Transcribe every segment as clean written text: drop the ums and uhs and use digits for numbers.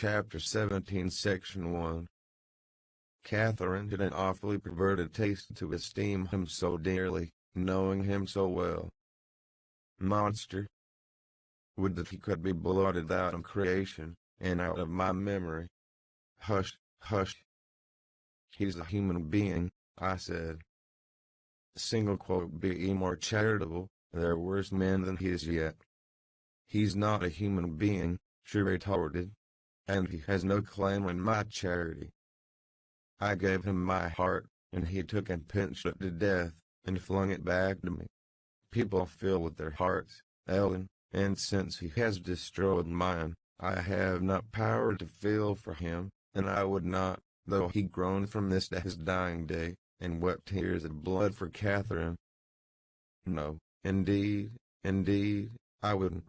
Chapter 17 Section 1. Catherine had an awfully perverted taste to esteem him so dearly, knowing him so well. Monster! Would that he could be blotted out of creation, and out of my memory. Hush, hush. He's a human being, I said. Single quote, be more charitable, there are worse men than he is yet. He's not a human being, she retorted. And he has no claim on my charity. I gave him my heart, and he took and pinched it to death, and flung it back to me. People feel with their hearts, Ellen, and since he has destroyed mine, I have not power to feel for him, and I would not, though he groaned from this to his dying day, and wept tears of blood for Catherine. No, indeed, I wouldn't.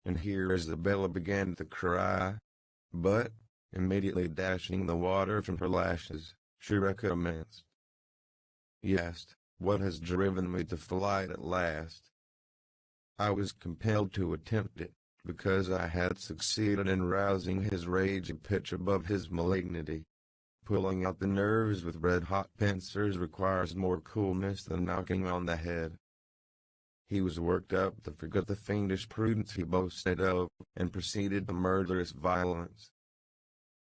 And here Isabella began to cry. But, immediately dashing the water from her lashes, she recommenced. Yes, what has driven me to flight at last? I was compelled to attempt it, because I had succeeded in rousing his rage a pitch above his malignity. Pulling out the nerves with red-hot pincers requires more coolness than knocking on the head. He was worked up to forget the fiendish prudence he boasted of, and proceeded to murderous violence.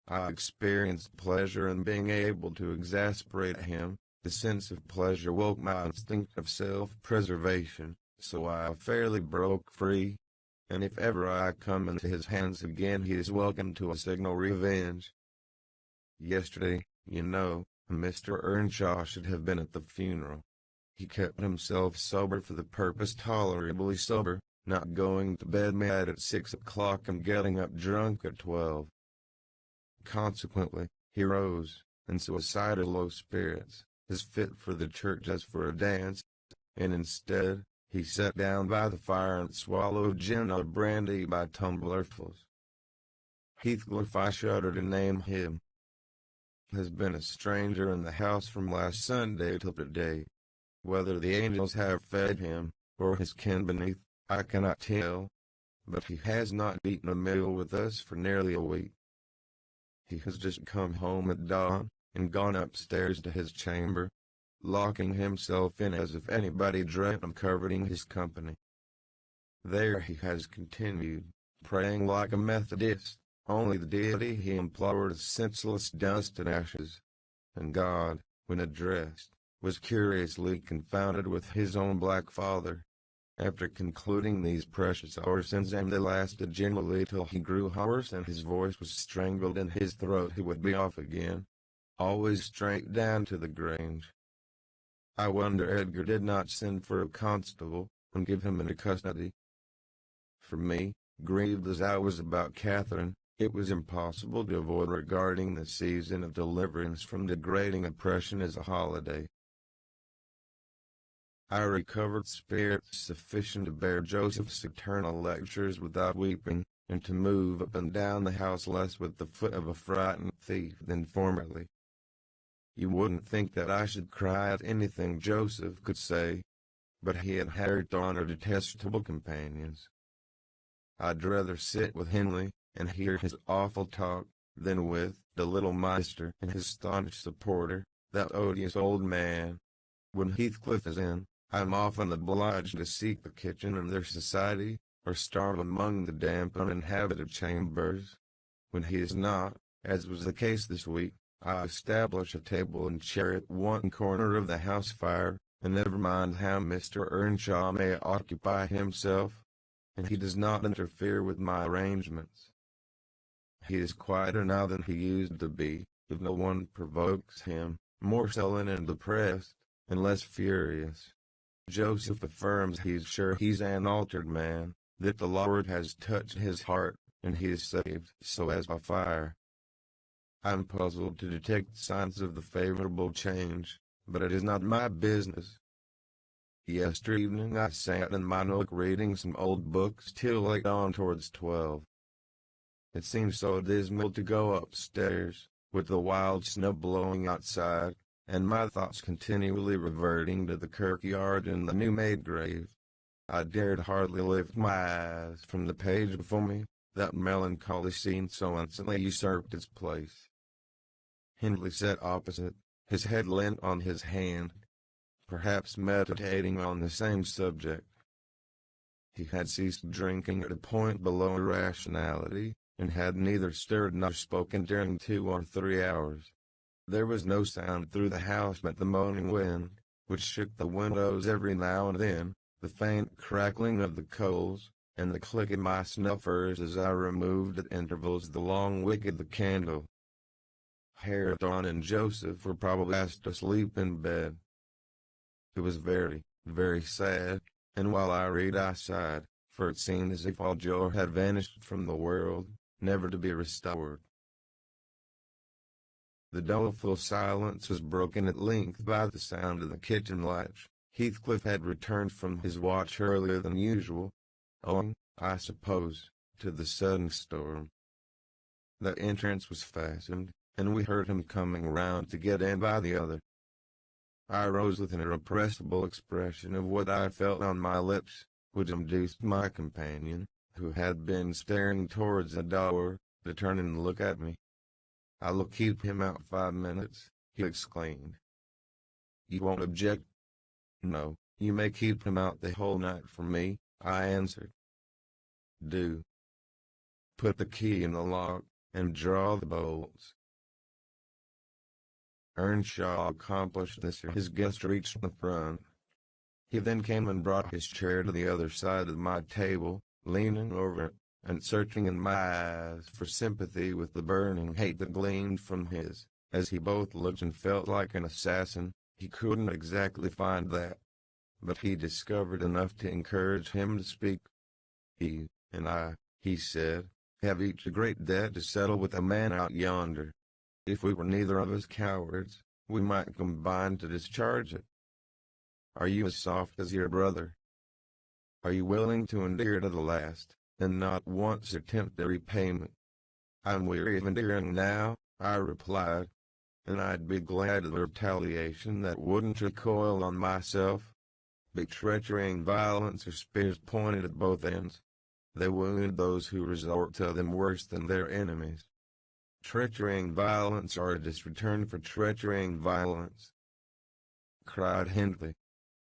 I experienced pleasure in being able to exasperate him. The sense of pleasure woke my instinct of self-preservation, so I fairly broke free. And if ever I come into his hands again, he is welcome to a signal revenge. Yesterday, you know, Mr. Earnshaw should have been at the funeral. He kept himself sober for the purpose, tolerably sober, not going to bed mad at 6 o'clock and getting up drunk at 12. Consequently, he rose, in suicidal low spirits, as fit for the church as for a dance, and instead, he sat down by the fire and swallowed gin or brandy by tumblerfuls. Heathcliff, I shudder to name him, has been a stranger in the house from last Sunday till today. Whether the angels have fed him, or his kin beneath, I cannot tell, but he has not eaten a meal with us for nearly a week. He has just come home at dawn, and gone upstairs to his chamber, locking himself in as if anybody dreamt of coveting his company. There he has continued, praying like a Methodist, only the deity he implored is senseless dust and ashes, and God, when addressed, was curiously confounded with his own black father. After concluding these precious orisons, and they lasted generally till he grew hoarse and his voice was strangled in his throat, he would be off again, always straight down to the Grange. I wonder Edgar did not send for a constable, and give him into custody. For me, grieved as I was about Catherine, it was impossible to avoid regarding the season of deliverance from degrading oppression as a holiday. I recovered spirits sufficient to bear Joseph's eternal lectures without weeping, and to move up and down the house less with the foot of a frightened thief than formerly. You wouldn't think that I should cry at anything Joseph could say, but he had hired on detestable companions. I'd rather sit with Henley, and hear his awful talk, than with the little Meister and his staunch supporter, that odious old man. When Heathcliff is in, I'm often obliged to seek the kitchen and their society, or starve among the damp uninhabited chambers. When he is not, as was the case this week, I establish a table and chair at one corner of the house fire, and never mind how Mr. Earnshaw may occupy himself, and he does not interfere with my arrangements. He is quieter now than he used to be, if no one provokes him, more sullen and depressed, and less furious. Joseph affirms he's sure he's an altered man, that the Lord has touched his heart, and he is saved so as by fire. I'm puzzled to detect signs of the favorable change, but it is not my business. Yesterday evening I sat in my nook reading some old books till late on towards 12. It seemed so dismal to go upstairs, with the wild snow blowing outside, and my thoughts continually reverting to the kirkyard and the new-made grave. I dared hardly lift my eyes from the page before me. that melancholy scene so instantly usurped its place. Hindley sat opposite, his head leant on his hand, perhaps meditating on the same subject. He had ceased drinking at a point below irrationality, and had neither stirred nor spoken during 2 or 3 hours. There was no sound through the house but the moaning wind, which shook the windows every now and then, the faint crackling of the coals, and the click of my snuffers as I removed at intervals the long wick of the candle. Hareton and Joseph were probably fast asleep in bed. It was very, very sad, and while I read I sighed, for it seemed as if all joy had vanished from the world, never to be restored. The doleful silence was broken at length by the sound of the kitchen latch. Heathcliff had returned from his watch earlier than usual, owing, I suppose, to the sudden storm. The entrance was fastened, and we heard him coming round to get in by the other. I rose with an irrepressible expression of what I felt on my lips, which induced my companion, who had been staring towards the door, to turn and look at me. "I'll keep him out 5 minutes," he exclaimed. "You won't object?" "No, you may keep him out the whole night for me," I answered. "Do. Put the key in the lock, and draw the bolts." Earnshaw accomplished this ere his guest reached the front. He then came and brought his chair to the other side of my table, leaning over it, and searching in my eyes for sympathy with the burning hate that gleamed from his. As he both looked and felt like an assassin, he couldn't exactly find that, but he discovered enough to encourage him to speak. "He and I," he said, "have each a great debt to settle with a man out yonder. If we were neither of us cowards, we might combine to discharge it. Are you as soft as your brother? Are you willing to endure to the last, and not once attempt a repayment?" "I'm weary of enduring now," I replied, "and I'd be glad of a retaliation that wouldn't recoil on myself. But treachery and violence are spears pointed at both ends. They wound those who resort to them worse than their enemies. Treachery and violence are a just return for treachery and violence," cried Hindley.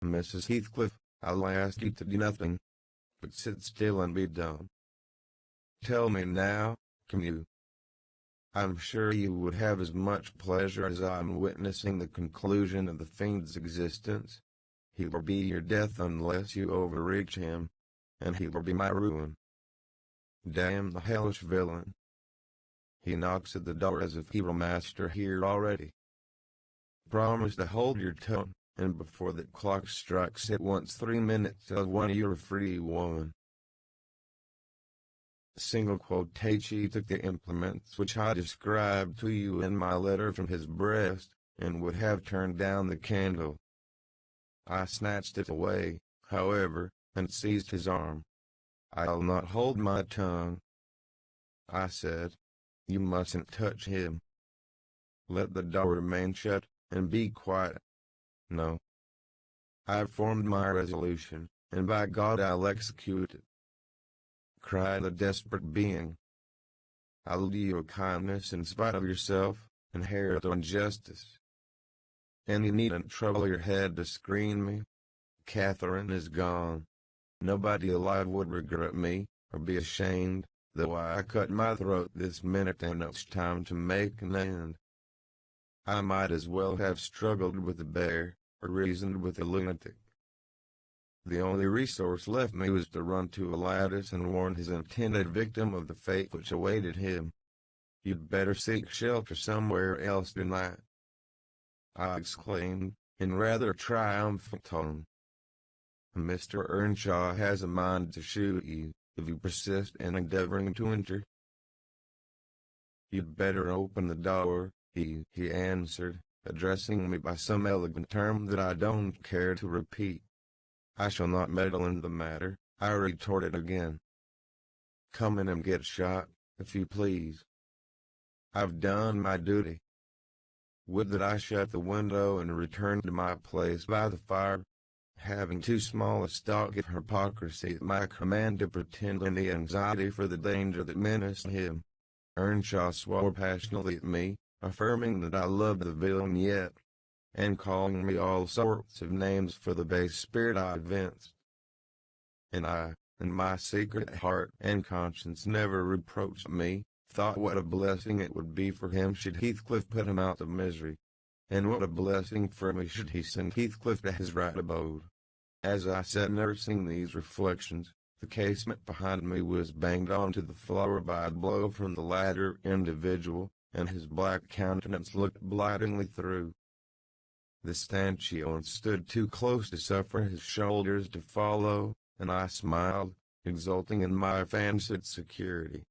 "Mrs. Heathcliff, I'll ask you to do nothing, but sit still and be dumb. Tell me now, can you? I'm sure you would have as much pleasure as I in witnessing the conclusion of the fiend's existence. He will be your death unless you overreach him, and he will be my ruin. Damn the hellish villain. He knocks at the door as if he were master here already. Promise to hold your tongue, and before the clock strikes at once 3 minutes tell one you're a free woman." Single quotation. He took the implements which I described to you in my letter from his breast, and would have turned down the candle. I snatched it away, however, and seized his arm. "I'll not hold my tongue," I said. "You mustn't touch him. Let the door remain shut, and be quiet." "No. I've formed my resolution, and by God I'll execute it," cried the desperate being. "I'll do you a kindness in spite of yourself, and inherit injustice. And you needn't trouble your head to screen me. Catherine is gone. Nobody alive would regret me, or be ashamed, though I cut my throat this minute and it's time to make an end. I might as well have struggled with a bear, or reasoned with a lunatic. The only resource left me was to run to a lattice and warn his intended victim of the fate which awaited him. You'd better seek shelter somewhere else tonight," I exclaimed, in rather a triumphant tone. "Mr. Earnshaw has a mind to shoot you, if you persist in endeavoring to enter." "You'd better open the door," he answered, addressing me by some elegant term that I don't care to repeat. "I shall not meddle in the matter," I retorted again. "Come in and get shot, if you please. I've done my duty. Would that I shut the window and returned to my place by the fire. having too small a stock of hypocrisy at my command to pretend any anxiety for the danger that menaced him. Earnshaw swore passionately at me, affirming that I loved the villain yet, and calling me all sorts of names for the base spirit I evinced. And I, in my secret heart and conscience never reproached me, thought what a blessing it would be for him should Heathcliff put him out of misery, and what a blessing for me should he send Heathcliff to his right abode. As I sat nursing these reflections, the casement behind me was banged onto the floor by a blow from the latter individual, and his black countenance looked blightingly through. The stanchion stood too close to suffer his shoulders to follow, and I smiled, exulting in my fancied security.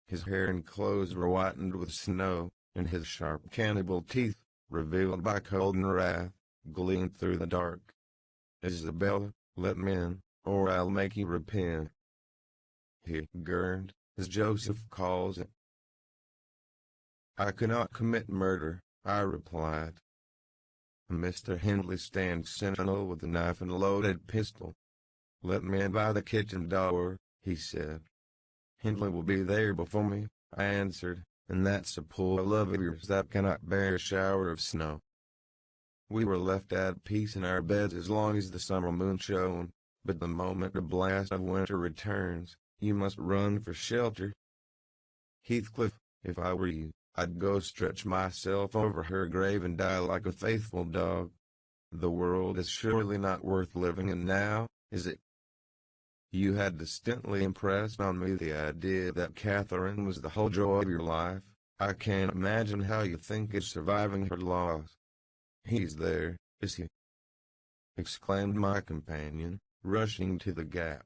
His hair and clothes were whitened with snow, and his sharp cannibal teeth, revealed by cold and wrath, gleamed through the dark. "Isabella, let me in, or I'll make you repent," he gurned, as Joseph calls it. "I cannot commit murder," I replied. "Mr. Hindley stands sentinel with a knife and a loaded pistol." "Let me in by the kitchen door," he said. "Hindley will be there before me," I answered, "and that's a poor love of yours that cannot bear a shower of snow." We were left at peace in our beds as long as the summer moon shone, but the moment a blast of winter returns, you must run for shelter. "Heathcliff, if I were you, I'd go stretch myself over her grave and die like a faithful dog. The world is surely not worth living in now, is it? You had distinctly impressed on me the idea that Catherine was the whole joy of your life. I can't imagine how you think of surviving her loss." "He's there, is he?" exclaimed my companion, rushing to the gap.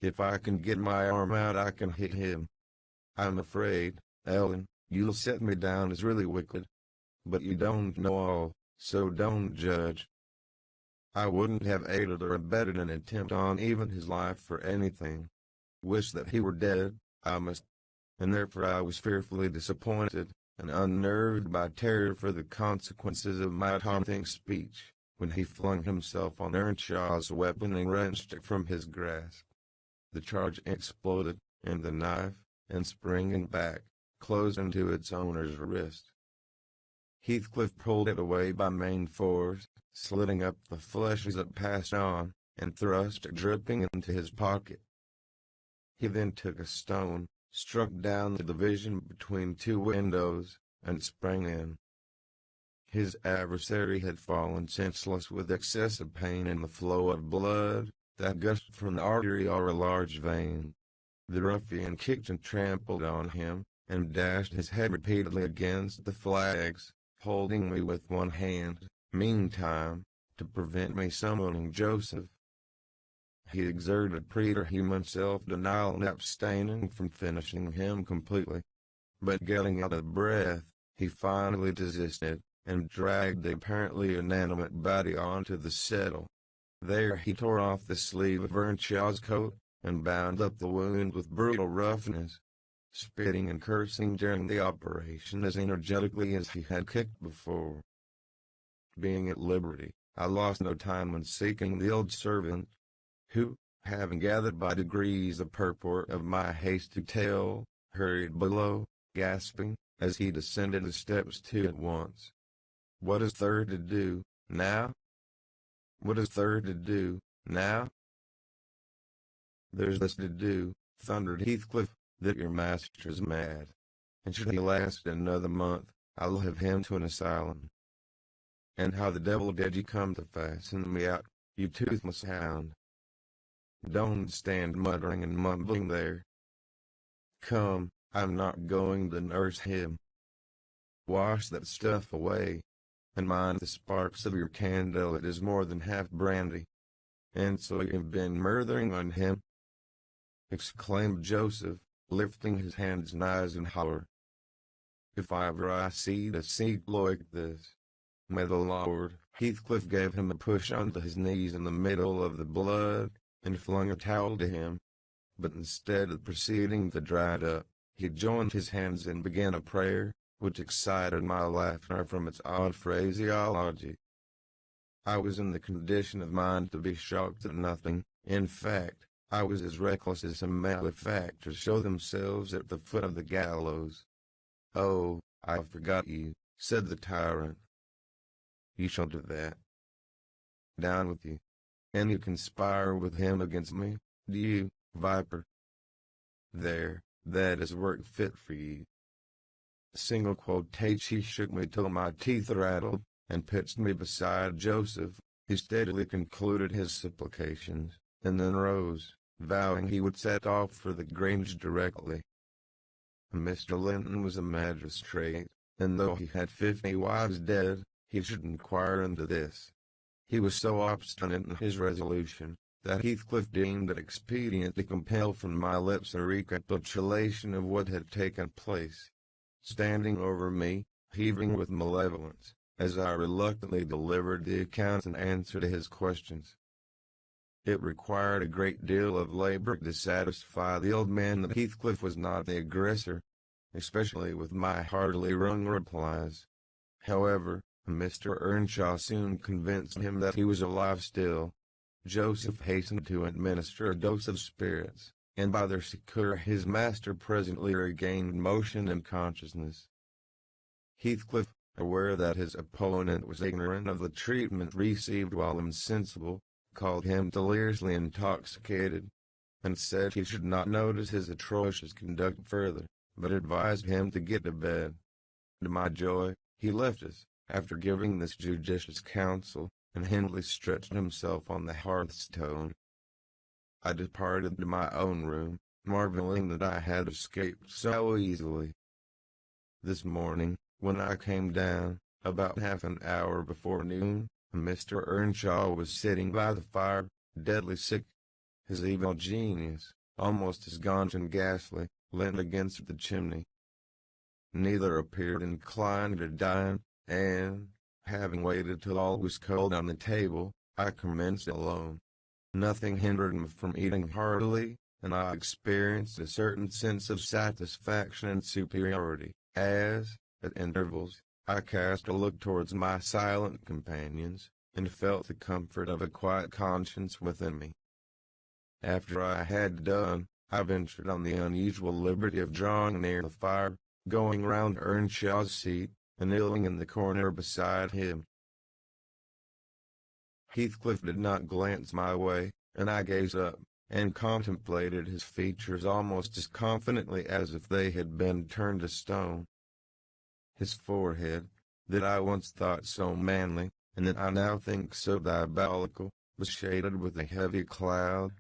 "If I can get my arm out I can hit him. I'm afraid, Ellen, you'll set me down as really wicked. But you don't know all, so don't judge. I wouldn't have aided or abetted an attempt on even his life for anything. Wish that he were dead, I must. And therefore I was fearfully disappointed, and unnerved by terror for the consequences of my taunting speech, when he flung himself on Earnshaw's weapon and wrenched it from his grasp. The charge exploded, and the knife, and springing back, closed into its owner's wrist. Heathcliff pulled it away by main force, slitting up the flesh as it passed on, and thrust it dripping into his pocket. He then took a stone, struck down the division between two windows, and sprang in. His adversary had fallen senseless with excessive pain and the flow of blood that gushed from the artery or a large vein. The ruffian kicked and trampled on him, and dashed his head repeatedly against the flags, holding me with one hand, meantime, to prevent me summoning Joseph. He exerted preterhuman self-denial and abstaining from finishing him completely. But getting out of breath, he finally desisted, and dragged the apparently inanimate body onto the settle. There he tore off the sleeve of Earnshaw's coat, and bound up the wound with brutal roughness, spitting and cursing during the operation as energetically as he had kicked before. Being at liberty, I lost no time in seeking the old servant, who, having gathered by degrees the purport of my hasty tale, hurried below, gasping, as he descended the steps two at once. "What is there to do, now? What is there to do, now?" "There's this to do," thundered Heathcliff, "that your master's mad, and should he last another month, I'll have him to an asylum. And how the devil did you come to fasten me out, you toothless hound? Don't stand muttering and mumbling there. Come, I'm not going to nurse him. Wash that stuff away, and mind the sparks of your candle. It is more than half brandy. And so you've been murdering on him?" exclaimed Joseph, lifting his hands and eyes in horror. "If ever I see a sight like this, may the Lord—" Heathcliff gave him a push onto his knees in the middle of the blood, and flung a towel to him. But instead of proceeding to dry it up, he joined his hands and began a prayer, which excited my laughter from its odd phraseology. I was in the condition of mind to be shocked at nothing. In fact, I was as reckless as some malefactors show themselves at the foot of the gallows. "Oh, I forgot you," said the tyrant. "You shall do that. Down with you. And you conspire with him against me, do you, viper? There, that is work fit for you." Single quotation. He shook me till my teeth rattled, and pitched me beside Joseph, who steadily concluded his supplications, and then rose, vowing he would set off for the Grange directly. Mr. Linton was a magistrate, and though he had 50 wives dead, he should inquire into this. He was so obstinate in his resolution, that Heathcliff deemed it expedient to compel from my lips a recapitulation of what had taken place. Standing over me, heaving with malevolence, as I reluctantly delivered the account and answer to his questions. It required a great deal of labor to satisfy the old man that Heathcliff was not the aggressor, especially with my heartily wrung replies. However, Mr. Earnshaw soon convinced him that he was alive still. Joseph hastened to administer a dose of spirits, and by their succor his master presently regained motion and consciousness. Heathcliff, aware that his opponent was ignorant of the treatment received while insensible, called him deliriously intoxicated, and said he should not notice his atrocious conduct further, but advised him to get to bed. To my joy, he left us, after giving this judicious counsel, and Hindley stretched himself on the hearthstone. I departed to my own room, marveling that I had escaped so easily. This morning, when I came down, about half an hour before noon, Mr. Earnshaw was sitting by the fire, deadly sick. His evil genius, almost as gaunt and ghastly, leant against the chimney. Neither appeared inclined to dine, and, having waited till all was cold on the table, I commenced alone. Nothing hindered me from eating heartily, and I experienced a certain sense of satisfaction and superiority, as, at intervals, I cast a look towards my silent companions, and felt the comfort of a quiet conscience within me. After I had done, I ventured on the unusual liberty of drawing near the fire, going round Earnshaw's seat, and kneeling in the corner beside him. Heathcliff did not glance my way, and I gazed up, and contemplated his features almost as confidently as if they had been turned to stone. His forehead, that I once thought so manly, and that I now think so diabolical, was shaded with a heavy cloud.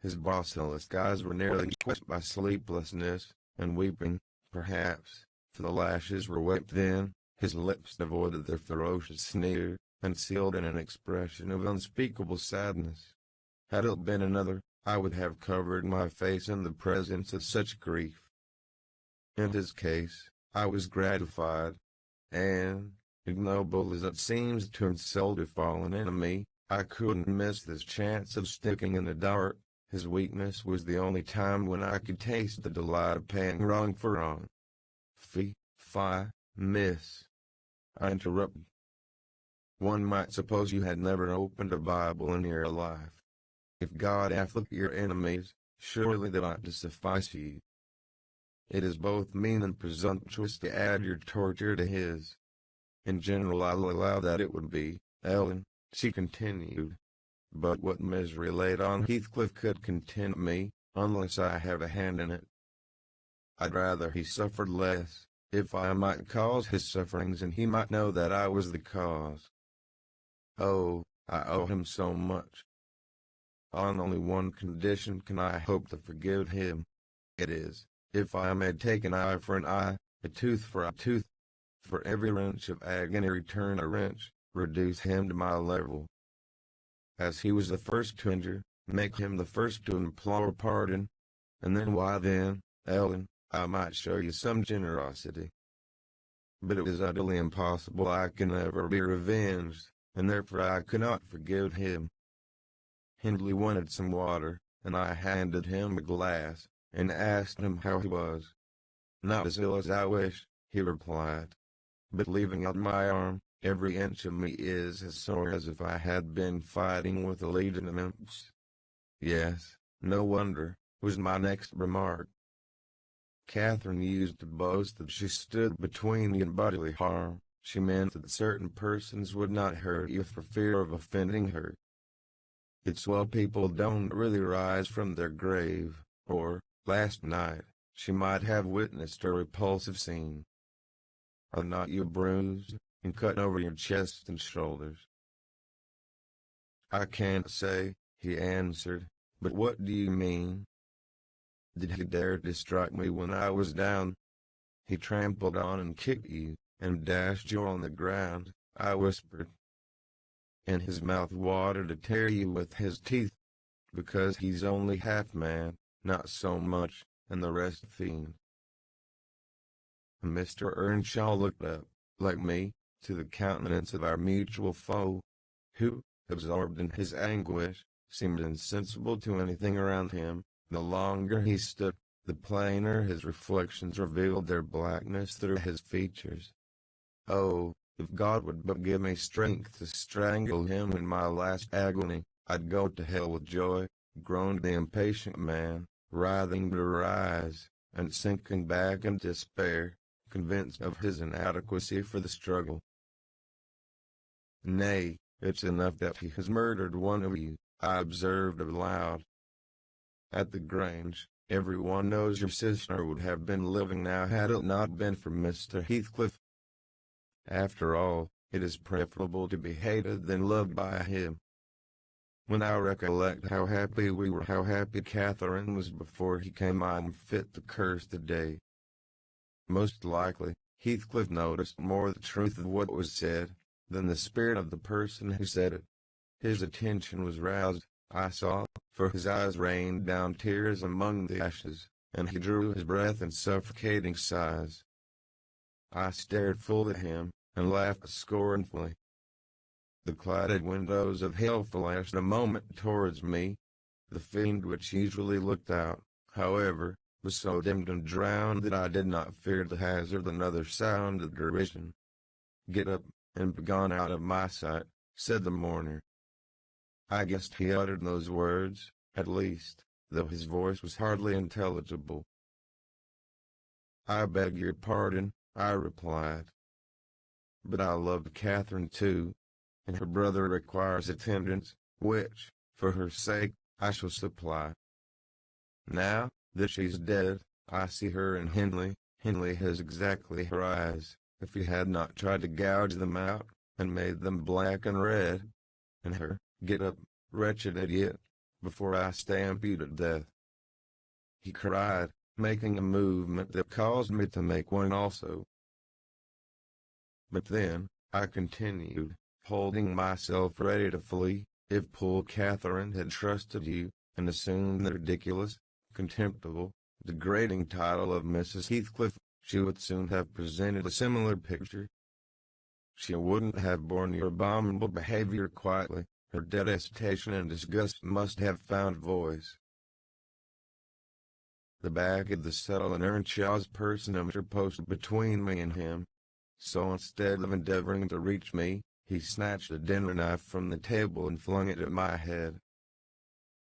His basilisk eyes were nearly quenched by sleeplessness, and weeping, perhaps, for the lashes were wet then, his lips devoid of their ferocious sneer, and sealed in an expression of unspeakable sadness. Had it been another, I would have covered my face in the presence of such grief. In his case, I was gratified, and, ignoble as it seems to insult a fallen enemy, I couldn't miss this chance of sticking in the dark. His weakness was the only time when I could taste the delight of paying wrong for wrong. Miss, I interrupted. One might suppose you had never opened a Bible in your life. If God afflict your enemies, surely that ought to suffice you. It is both mean and presumptuous to add your torture to his. In general I'll allow that it would be, Ellen, she continued. But what misery laid on Heathcliff could content me, unless I have a hand in it. I'd rather he suffered less, if I might cause his sufferings and he might know that I was the cause. Oh, I owe him so much. On only one condition can I hope to forgive him. It is, if I may take an eye for an eye, a tooth for a tooth. For every wrench of agony return a wrench, reduce him to my level. As he was the first to injure, make him the first to implore pardon, and then why then, Ellen, I might show you some generosity. But it is utterly impossible I can ever be revenged, and therefore I cannot forgive him. Hindley wanted some water, and I handed him a glass, and asked him how he was. Not as ill as I wish, he replied. But leaving out my arm, Every inch of me is as sore as if I had been fighting with a legion of imps. Yes, no wonder, was my next remark. Catherine used to boast that she stood between you and bodily harm. She meant that certain persons would not hurt you for fear of offending her. It's well people don't really rise from their grave, or, last night, she might have witnessed a repulsive scene. Are not you bruised, and cut over your chest and shoulders? I can't say, he answered, but what do you mean? Did he dare to strike me when I was down? He trampled on and kicked you, and dashed you on the ground, I whispered. And his mouth watered to tear you with his teeth, because he's only half man, not so much, and the rest fiend. Mr. Earnshaw looked up, like me, to the countenance of our mutual foe, who, absorbed in his anguish, seemed insensible to anything around him. The longer he stood, the plainer his reflections revealed their blackness through his features. Oh, if God would but give me strength to strangle him in my last agony, I'd go to hell with joy, groaned the impatient man, writhing to rise, and sinking back in despair, convinced of his inadequacy for the struggle. Nay, it's enough that he has murdered one of you, I observed aloud. At the Grange, everyone knows your sister would have been living now had it not been for Mr. Heathcliff. After all, it is preferable to be hated than loved by him. When I recollect how happy we were, how happy Catherine was before he came, I'm fit to curse the day. Most likely, Heathcliff noticed more the truth of what was said, than the spirit of the person who said it. His attention was roused, I saw, for his eyes rained down tears among the ashes, and he drew his breath in suffocating sighs. I stared full at him, and laughed scornfully. The clouded windows of hell flashed a moment towards me. The fiend which usually looked out, however, was so dimmed and drowned that I did not fear to hazard another sound of derision. Get up, and begone out of my sight, said the mourner. I guessed he uttered those words, at least, though his voice was hardly intelligible. I beg your pardon, I replied. But I loved Catherine too, and her brother requires attendance, which, for her sake, I shall supply. Now that she's dead, I see her in Henley. Henley has exactly her eyes, if he had not tried to gouge them out, and made them black and red. And her, get up, wretched idiot, before I stamp you to death, he cried, making a movement that caused me to make one also. But then, I continued, holding myself ready to flee, if poor Catherine had trusted you, and assumed the ridiculous, contemptible, degrading title of Mrs. Heathcliff, she would soon have presented a similar picture. She wouldn't have borne your abominable behavior quietly. Her detestation and disgust must have found voice. The back of the settle and Earnshaw's person interposed between me and him. So instead of endeavoring to reach me, he snatched a dinner knife from the table and flung it at my head.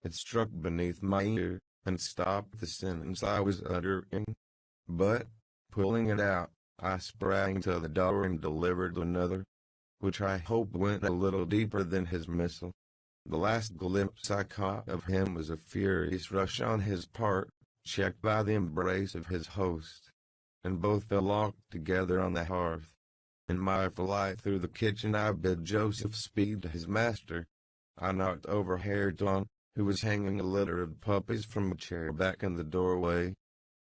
It struck beneath my ear, and stopped the sentence I was uttering. But, pulling it out, I sprang to the door and delivered another, which I hope went a little deeper than his missile. The last glimpse I caught of him was a furious rush on his part, checked by the embrace of his host, and both fell locked together on the hearth. In my flight through the kitchen I bid Joseph speed to his master. I knocked over Hareton, who was hanging a litter of puppies from a chair back in the doorway,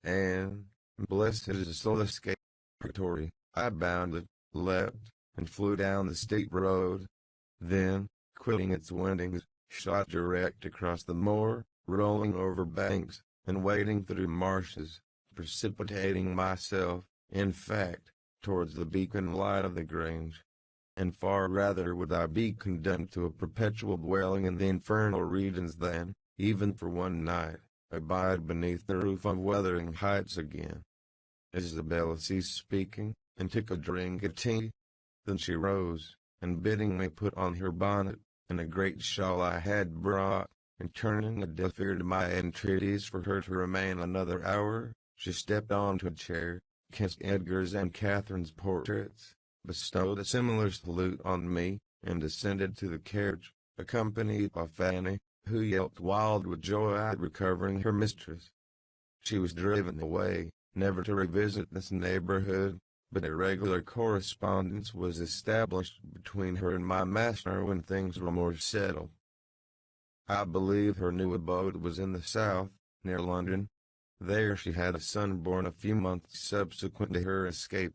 and, blessed his soul escape, I bounded, leapt, and flew down the steep road. Then, quitting its windings, shot direct across the moor, rolling over banks, and wading through marshes, precipitating myself, in fact, towards the beacon light of the Grange. And far rather would I be condemned to a perpetual dwelling in the infernal regions than, even for one night, abide beneath the roof of Wuthering Heights again. Isabella ceased speaking, and took a drink of tea. Then she rose, and bidding me put on her bonnet, and a great shawl I had brought, and turning a deaf ear to my entreaties for her to remain another hour, she stepped onto a chair, kissed Edgar's and Catherine's portraits, bestowed a similar salute on me, and descended to the carriage, accompanied by Fanny, who yelped wild with joy at recovering her mistress. She was driven away, never to revisit this neighborhood, but a regular correspondence was established between her and my master when things were more settled. I believe her new abode was in the south, near London. There she had a son born a few months subsequent to her escape.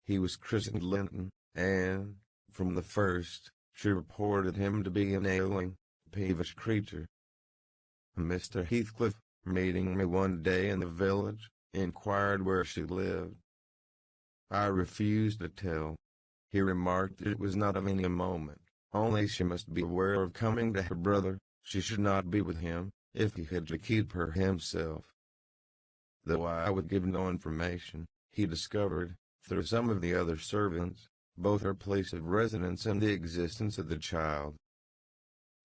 He was christened Linton, and, from the first, she reported him to be an ailing, peevish creature. Mr. Heathcliff, meeting me one day in the village, inquired where she lived. I refused to tell. He remarked that it was not of any moment, only she must be aware of coming to her brother. She should not be with him, if he had to keep her himself. Though I would give no information, he discovered, through some of the other servants, both her place of residence and the existence of the child.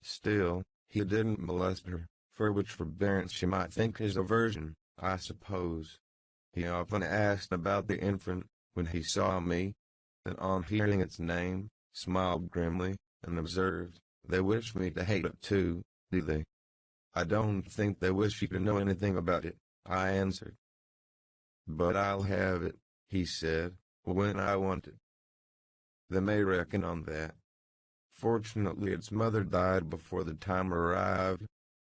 Still, he didn't molest her, for which forbearance she might think his aversion, I suppose. He often asked about the infant, when he saw me, and on hearing its name, smiled grimly, and observed, "They wish me to hate it too, do they?" "I don't think they wish you to know anything about it," I answered. "But I'll have it," he said, "when I want it. They may reckon on that." Fortunately its mother died before the time arrived,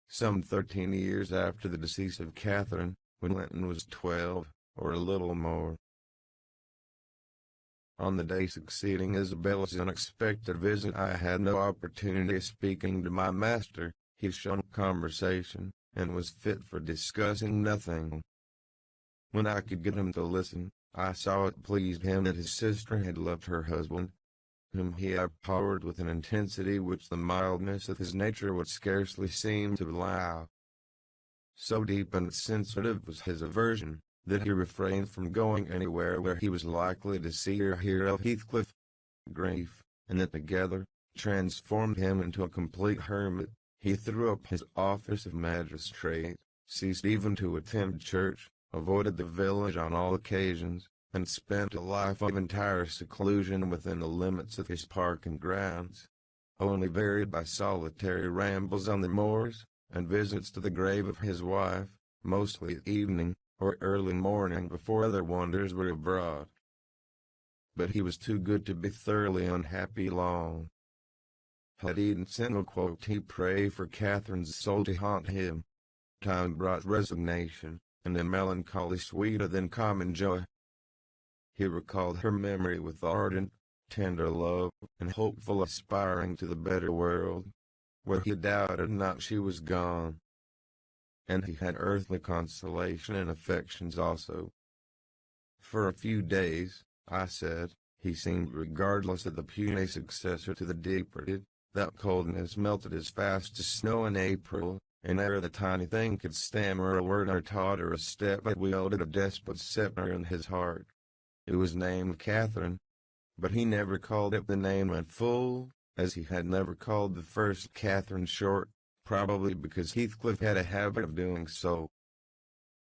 some 13 years after the decease of Catherine, when Linton was 12, or a little more. On the day succeeding Isabella's unexpected visit I had no opportunity of speaking to my master. He shunned conversation, and was fit for discussing nothing. When I could get him to listen, I saw it pleased him that his sister had loved her husband, whom he abhorred with an intensity which the mildness of his nature would scarcely seem to allow. So deep and sensitive was his aversion, that he refrained from going anywhere where he was likely to see or hear of Heathcliff. Grief, and it together, transformed him into a complete hermit. He threw up his office of magistrate, ceased even to attend church, avoided the village on all occasions, and spent a life of entire seclusion within the limits of his park and grounds, only varied by solitary rambles on the moors, and visits to the grave of his wife, mostly at evening, or early morning before other wanderers were abroad. But he was too good to be thoroughly unhappy long. Had Eden single quote he pray for Catherine's soul to haunt him. Time brought resignation, and a melancholy sweeter than common joy. He recalled her memory with ardent, tender love, and hopeful aspiring to the better world, where he doubted not she was gone. And he had earthly consolation and affections also. For a few days, I said, he seemed regardless of the puny successor to the departed. That coldness melted as fast as snow in April, and ere the tiny thing could stammer a word or totter a step, it wielded a despot's scepter in his heart. It was named Catherine, but he never called it the name in full, as he had never called the first Catherine short, probably because Heathcliff had a habit of doing so.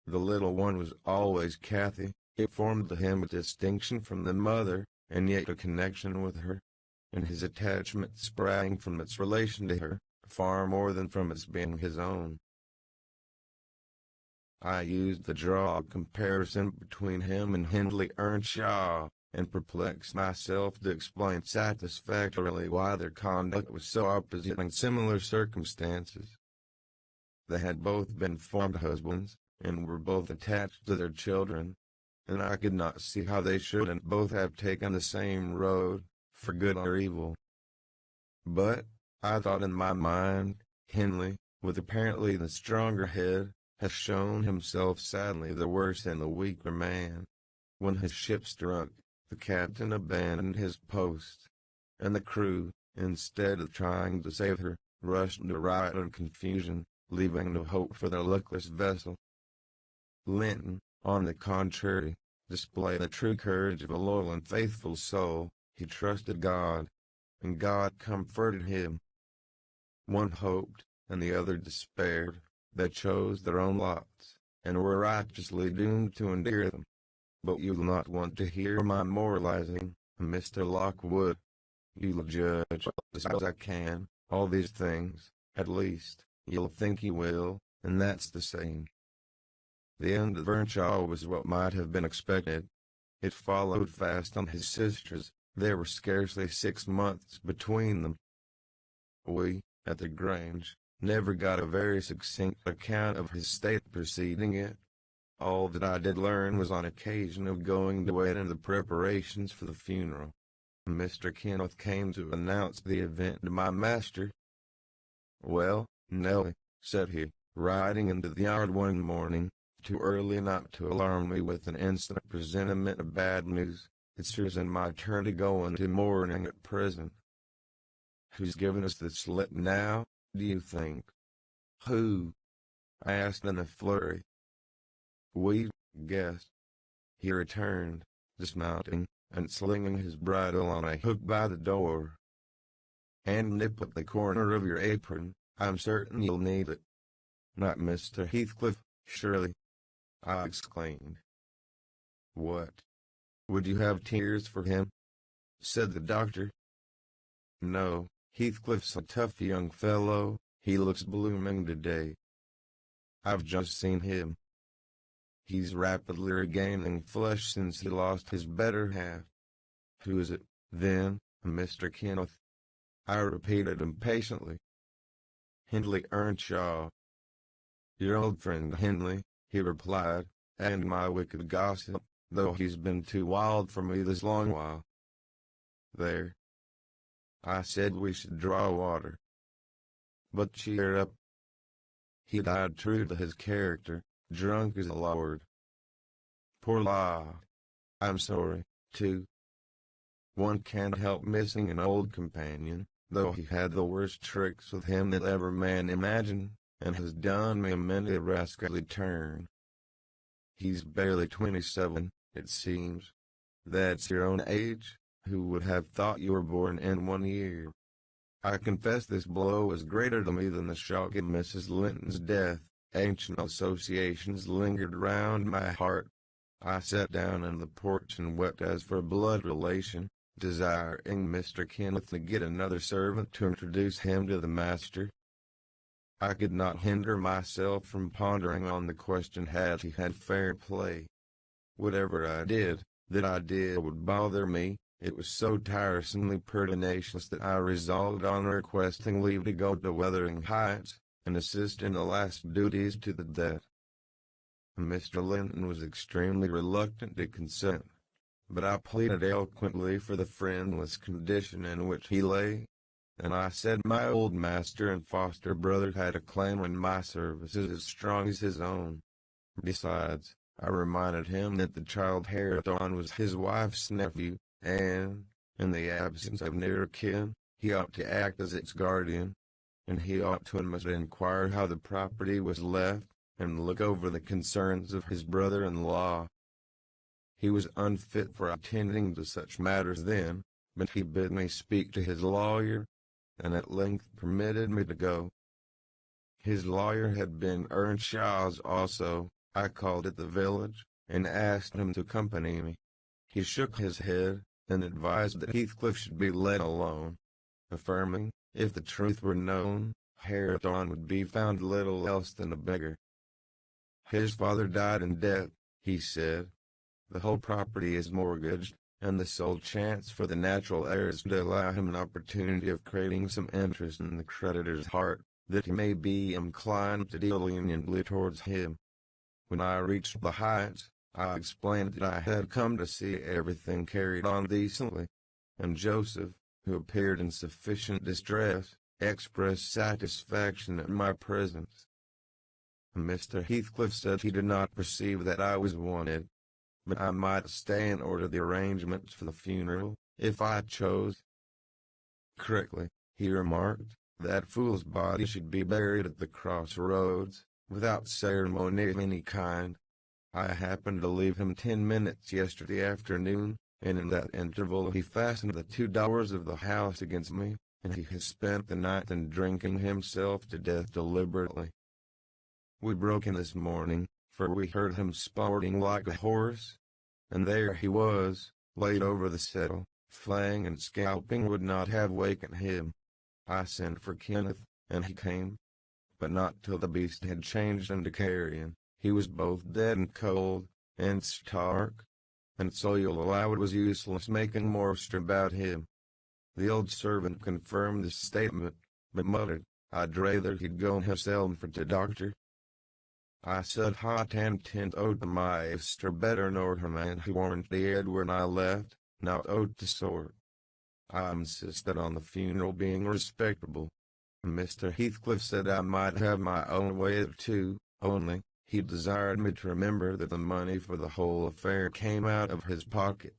The little one was always Cathy. It formed to him a distinction from the mother, and yet a connection with her, and his attachment sprang from its relation to her, far more than from its being his own. I used the draw comparison between him and Hindley Earnshaw, and perplexed myself to explain satisfactorily why their conduct was so opposite in similar circumstances. They had both been formed husbands, and were both attached to their children, and I could not see how they shouldn't both have taken the same road, for good or evil. But, I thought in my mind, Hindley, with apparently the stronger head, has shown himself sadly the worse and the weaker man. When his ship struck, the captain abandoned his post, and the crew, instead of trying to save her, rushed into riot and confusion, leaving no hope for their luckless vessel. Linton, on the contrary, display the true courage of a loyal and faithful soul. He trusted God, and God comforted him. One hoped, and the other despaired. They chose their own lots, and were righteously doomed to endure them. But you'll not want to hear my moralizing, Mr. Lockwood. You'll judge as I can, all these things, at least, you'll think you will, and that's the same. The end of Earnshaw was what might have been expected. It followed fast on his sister's. There were scarcely 6 months between them. We, at the Grange, never got a very succinct account of his state preceding it. All that I did learn was on occasion of going to wait in the preparations for the funeral. Mr. Kenneth came to announce the event to my master. "Well, Nellie," said he, riding into the yard one morning, too early not to alarm me with an instant presentiment of bad news, "it's yours and my turn to go into mourning at present." "Who's given us the slip now, do you think?" "Who?" I asked in a flurry. "We guessed," he returned, dismounting, and slinging his bridle on a hook by the door. "And nip at the corner of your apron, I'm certain you'll need it." "Not Mr. Heathcliff, surely?" I exclaimed. "What? Would you have tears for him?" said the doctor. "No, Heathcliff's a tough young fellow, he looks blooming today. I've just seen him. He's rapidly regaining flesh since he lost his better half." "Who is it, then, Mr. Kenneth?" I repeated impatiently. "Hindley Earnshaw." "Your old friend Hindley," he replied, "and my wicked gossip, though he's been too wild for me this long while." "There. I said we should draw water. But cheer up. He died true to his character, drunk as a lord." "Poor lad. I'm sorry, too. One can't help missing an old companion, though he had the worst tricks with him that ever man imagined, and has done me many a rascally turn. He's barely 27, it seems. That's your own age. Who would have thought you were born in 1 year? I confess this blow was greater to me than the shock of Mrs. Linton's death. Ancient associations lingered round my heart. I sat down in the porch and wept as for a blood relation, desiring Mr. Kenneth to get another servant to introduce him to the master. I could not hinder myself from pondering on the question had he had fair play. Whatever I did, that idea would bother me. It was so tiresomely pertinacious that I resolved on requesting leave to go to Wuthering Heights, and assist in the last duties to the dead. Mr. Linton was extremely reluctant to consent, but I pleaded eloquently for the friendless condition in which he lay, and I said my old master and foster brother had a claim on my services as strong as his own. Besides, I reminded him that the child Hareton was his wife's nephew, and, in the absence of near kin, he ought to act as its guardian, and he ought to and must inquire how the property was left, and look over the concerns of his brother-in-law. He was unfit for attending to such matters then, but he bid me speak to his lawyer, and at length permitted me to go. His lawyer had been Earnshaw's also. I called at the village, and asked him to accompany me. He shook his head, and advised that Heathcliff should be let alone, affirming, if the truth were known, Hareton would be found little else than a beggar. His father died in debt, he said. The whole property is mortgaged, and the sole chance for the natural heir is to allow him an opportunity of creating some interest in the creditor's heart, that he may be inclined to deal leniently towards him. When I reached the Heights, I explained that I had come to see everything carried on decently, and Joseph, who appeared in sufficient distress, expressed satisfaction at my presence. Mr. Heathcliff said he did not perceive that I was wanted, but I might stay and order the arrangements for the funeral, if I chose. Correctly, he remarked, that fool's body should be buried at the crossroads, without ceremony of any kind. I happened to leave him 10 minutes yesterday afternoon, and in that interval he fastened the 2 doors of the house against me, and he has spent the night in drinking himself to death deliberately. We broke in this morning, for we heard him sporting like a horse, and there he was, laid over the settle, flaying and scalping would not have wakened him. I sent for Kenneth, and he came, but not till the beast had changed into carrion. He was both dead and cold, and stark, and so you'll allow it was useless making more stir about him. The old servant confirmed this statement, but muttered, I'd rather he'd go himself for the doctor. I said hot and tent owed the maester better nor her man who warned the Ed when I left, not owed to sort. I insisted on the funeral being respectable. Mr. Heathcliff said I might have my own way too, only, he desired me to remember that the money for the whole affair came out of his pocket.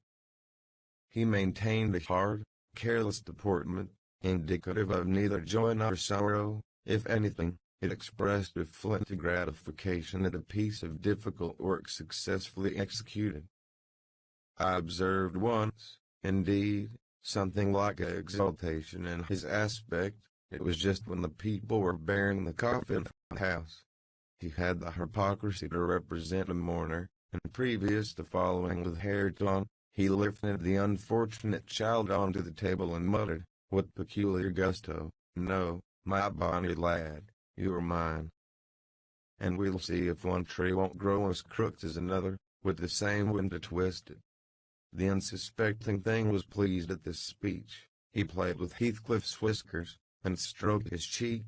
He maintained a hard, careless deportment, indicative of neither joy nor sorrow. If anything, it expressed a flinty gratification at a piece of difficult work successfully executed. I observed once, indeed, something like exultation in his aspect. It was just when the people were bearing the coffin from the house. He had the hypocrisy to represent a mourner, and previous to following with Hareton, he lifted the unfortunate child onto the table and muttered, with peculiar gusto, No, my bonny lad, you are mine. And we'll see if one tree won't grow as crooked as another, with the same wind to twist it. The unsuspecting thing was pleased at this speech. He played with Heathcliff's whiskers, and stroked his cheek.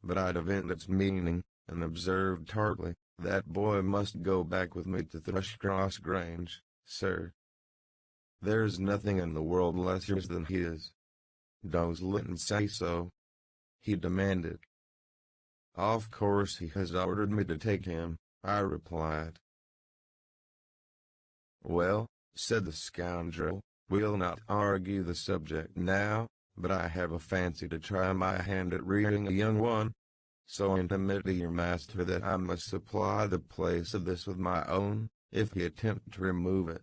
But I divined its meaning, and observed tartly, that boy must go back with me to Thrushcross Grange, sir. There's nothing in the world less yours than his. Does Linton say so? He demanded. Of course he has ordered me to take him, I replied. Well, said the scoundrel, we'll not argue the subject now, but I have a fancy to try my hand at rearing a young one. So intimate your master that I must supply the place of this with my own, if he attempt to remove it.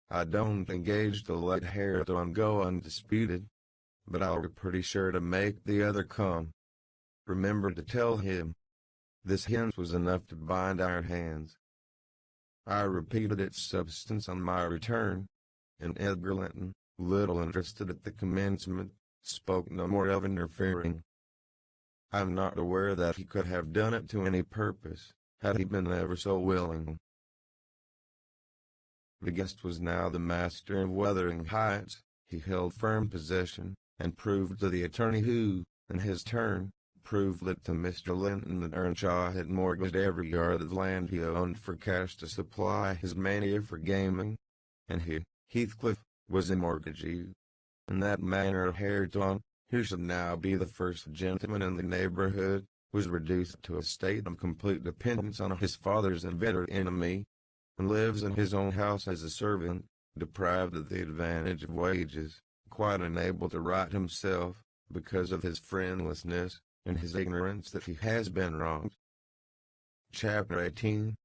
I don't engage to let Hareton go undisputed, but I'll be pretty sure to make the other come. Remember to tell him. This hint was enough to bind our hands. I repeated its substance on my return, and Edgar Linton, little interested at the commencement, spoke no more of interfering. I am not aware that he could have done it to any purpose, had he been ever so willing. The guest was now the master of Wuthering Heights. He held firm possession, and proved to the attorney who, in his turn, proved it to Mr. Linton that Earnshaw had mortgaged every yard of land he owned for cash to supply his mania for gaming, and he, Heathcliff, was a mortgagee. In that manner Hareton, who should now be the first gentleman in the neighborhood, was reduced to a state of complete dependence on his father's inveterate enemy, and lives in his own house as a servant, deprived of the advantage of wages, quite unable to right himself, because of his friendlessness, and his ignorance that he has been wronged. Chapter 18.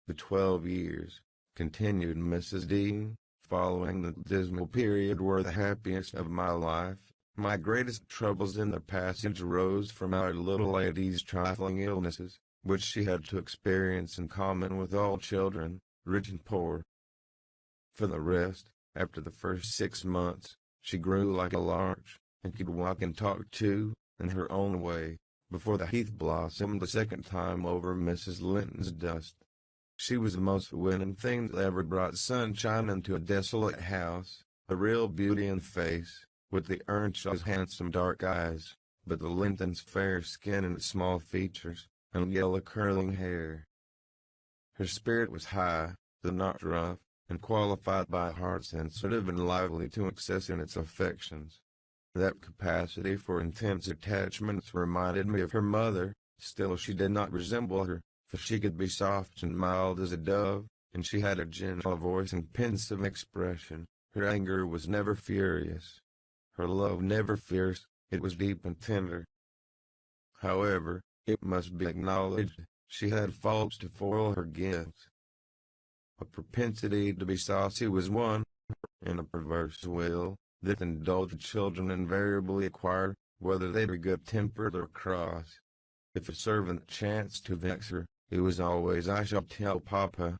The 12 years, continued Mrs. Dean, following the dismal period were the happiest of my life. My greatest troubles in the passage arose from our little lady's trifling illnesses, which she had to experience in common with all children, rich and poor. For the rest, after the first 6 months, she grew like a larch, and could walk and talk too, in her own way, before the heath blossomed a second time over Mrs. Linton's dust. She was the most winning thing that ever brought sunshine into a desolate house, a real beauty in face, with the Earnshaw's handsome dark eyes, but the Linton's fair skin and small features, and yellow curling hair. Her spirit was high, though not rough, and qualified by a heart sensitive and lively to excess in its affections. That capacity for intense attachments reminded me of her mother. Still she did not resemble her, for she could be soft and mild as a dove, and she had a gentle voice and pensive expression. Her anger was never furious. Her love never fierce, it was deep and tender. However, it must be acknowledged, she had faults to foil her gifts. A propensity to be saucy was one, and a perverse will that indulged children invariably acquire, whether they be good-tempered or cross. If a servant chanced to vex her, it was always "I shall tell Papa."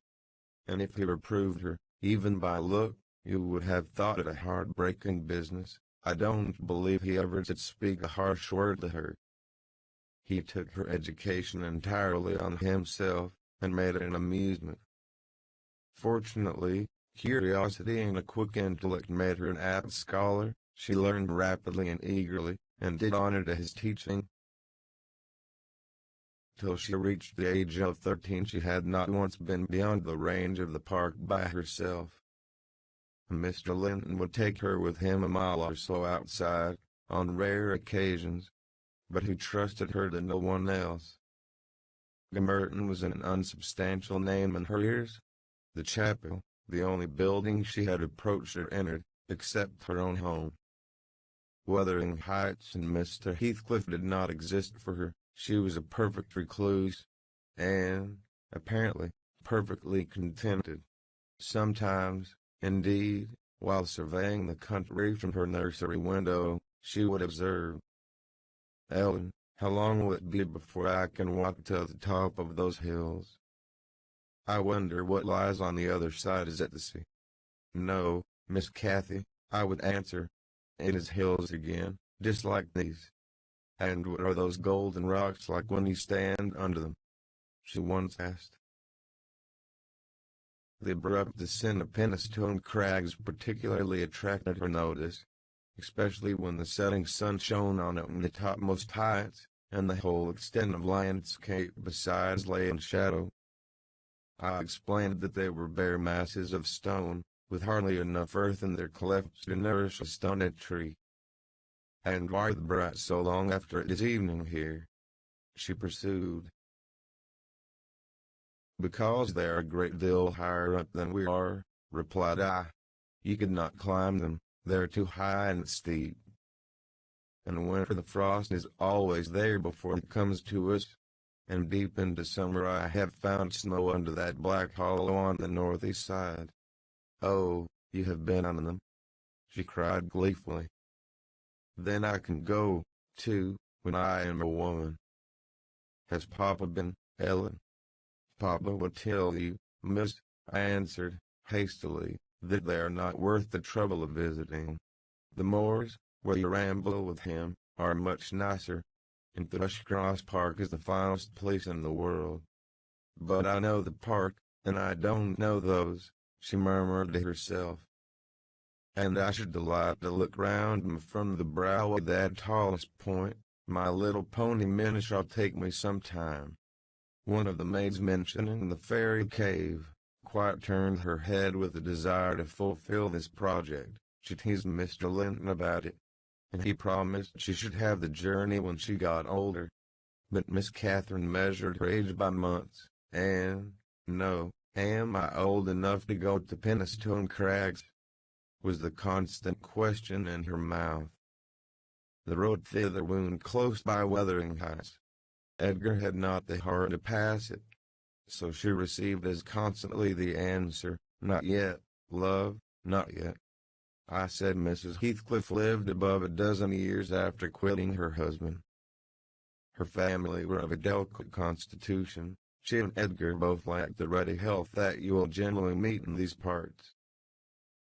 And if he reproved her, even by look, you would have thought it a heartbreaking business. I don't believe he ever did speak a harsh word to her. He took her education entirely on himself, and made it an amusement. Fortunately, curiosity and a quick intellect made her an apt scholar. She learned rapidly and eagerly, and did honor to his teaching. Till she reached the age of 13 she had not once been beyond the range of the park by herself. Mr. Linton would take her with him a mile or so outside, on rare occasions, but he trusted her to no one else. Merton was an unsubstantial name in her ears. The chapel, the only building she had approached or entered, except her own home. Wuthering Heights and Mr. Heathcliff did not exist for her. She was a perfect recluse, and, apparently, perfectly contented. Sometimes, indeed, while surveying the country from her nursery window, she would observe, "Ellen, how long will it be before I can walk to the top of those hills? I wonder what lies on the other side. Is it the sea?" "No, Miss Cathy," I would answer, "it is hills again, just like these." "And what are those golden rocks like when you stand under them?" she once asked. The abrupt descent of Penistone Crags particularly attracted her notice, especially when the setting sun shone on it in the topmost heights, and the whole extent of landscape besides lay in shadow. I explained that they were bare masses of stone, with hardly enough earth in their clefts to nourish a stunted tree. "And why are the bright so long after it is evening here?" she pursued. "Because they are a great deal higher up than we are," replied I. "You could not climb them, they are too high and steep. In winter the frost is always there before it comes to us, and deep into summer I have found snow under that black hollow on the northeast side." "Oh, you have been on them?" she cried gleefully. "Then I can go, too, when I am a woman." "Has Papa been, Ellen?" "Papa would tell you, miss," I answered, hastily, "that they are not worth the trouble of visiting. The moors, where you ramble with him, are much nicer, and Thrushcross Park is the finest place in the world." "But I know the park, and I don't know those," she murmured to herself. "And I should delight to look round from the brow of that tallest point. My little pony Minnie shall take me some time." One of the maids mentioning the fairy cave, quite turned her head with a desire to fulfill this project. She teased Mr. Linton about it, and he promised she should have the journey when she got older. But Miss Catherine measured her age by months, and, "No, am I old enough to go to Penistone Crags?" was the constant question in her mouth. The road thither wound close by Wuthering Heights. Edgar had not the heart to pass it, so she received as constantly the answer, "Not yet, love, not yet." I said Mrs. Heathcliff lived above a dozen years after quitting her husband. Her family were of a delicate constitution. She and Edgar both lacked the ruddy health that you will generally meet in these parts.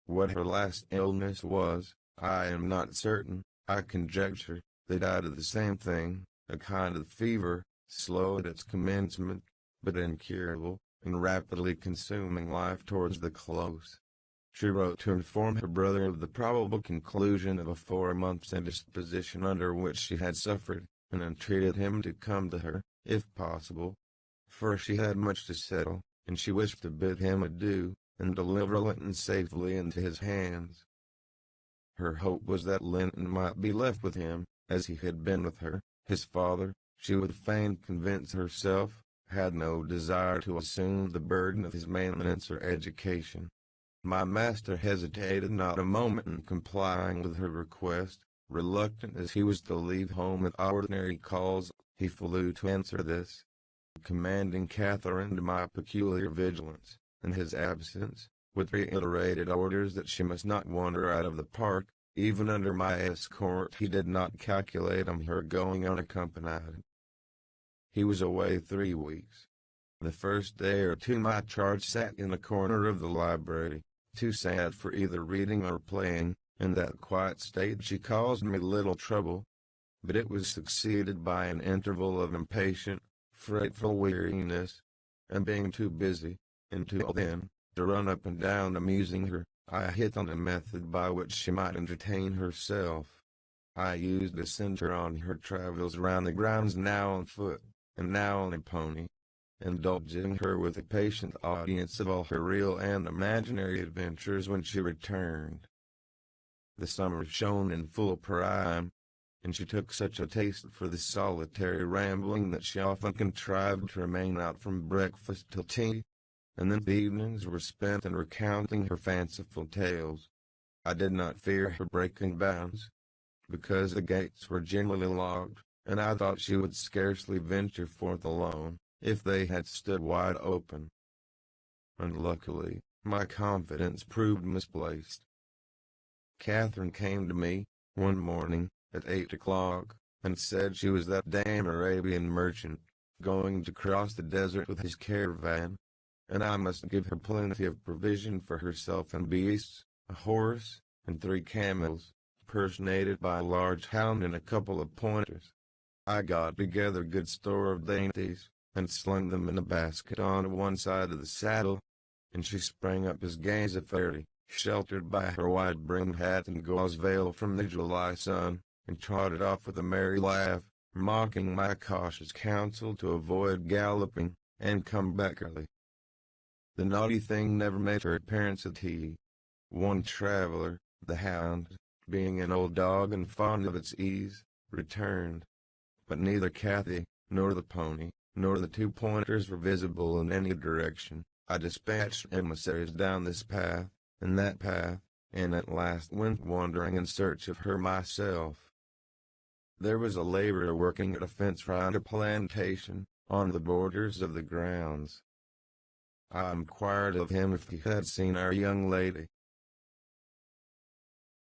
What her last illness was, I am not certain. I conjecture they died of the same thing, a kind of fever, slow at its commencement, but incurable, and rapidly consuming life towards the close. She wrote to inform her brother of the probable conclusion of a 4 months' indisposition under which she had suffered, and entreated him to come to her, if possible, for she had much to settle, and she wished to bid him adieu, and deliver Linton safely into his hands. Her hope was that Linton might be left with him, as he had been with her. His father, she would fain convince herself, had no desire to assume the burden of his maintenance or education. My master hesitated not a moment in complying with her request. Reluctant as he was to leave home at ordinary calls, he flew to answer this, commanding Catherine to my peculiar vigilance. in his absence, with reiterated orders that she must not wander out of the park. Even under my escort he did not calculate on her going unaccompanied. He was away 3 weeks. The first day or two my charge sat in a corner of the library, too sad for either reading or playing. In that quiet state she caused me little trouble, but it was succeeded by an interval of impatient, fretful weariness, and being too busy, until then, to run up and down amusing her, I hit on a method by which she might entertain herself. I used to send her on her travels round the grounds, now on foot, and now on a pony, indulging her with a patient audience of all her real and imaginary adventures when she returned. The summer shone in full prime, and she took such a taste for the solitary rambling that she often contrived to remain out from breakfast till tea, and then the evenings were spent in recounting her fanciful tales. I did not fear her breaking bounds, because the gates were generally locked, and I thought she would scarcely venture forth alone, if they had stood wide open. Unluckily, my confidence proved misplaced. Catherine came to me, one morning, at 8 o'clock, and said she was that damn Arabian merchant, going to cross the desert with his caravan, and I must give her plenty of provision for herself and beasts, a horse, and 3 camels, personated by a large hound and a couple of pointers. I got together good store of dainties, and slung them in a basket on one side of the saddle, and she sprang up as gay as a fairy, sheltered by her wide-brimmed hat and gauze veil from the July sun, and trotted off with a merry laugh, mocking my cautious counsel to avoid galloping, and come back early. The naughty thing never made her appearance at tea. One traveler, the hound, being an old dog and fond of its ease, returned. But neither Cathy, nor the pony, nor the 2 pointers were visible in any direction. I dispatched emissaries down this path, and that path, and at last went wandering in search of her myself. There was a laborer working at a fence round a plantation, on the borders of the grounds. I inquired of him if he had seen our young lady.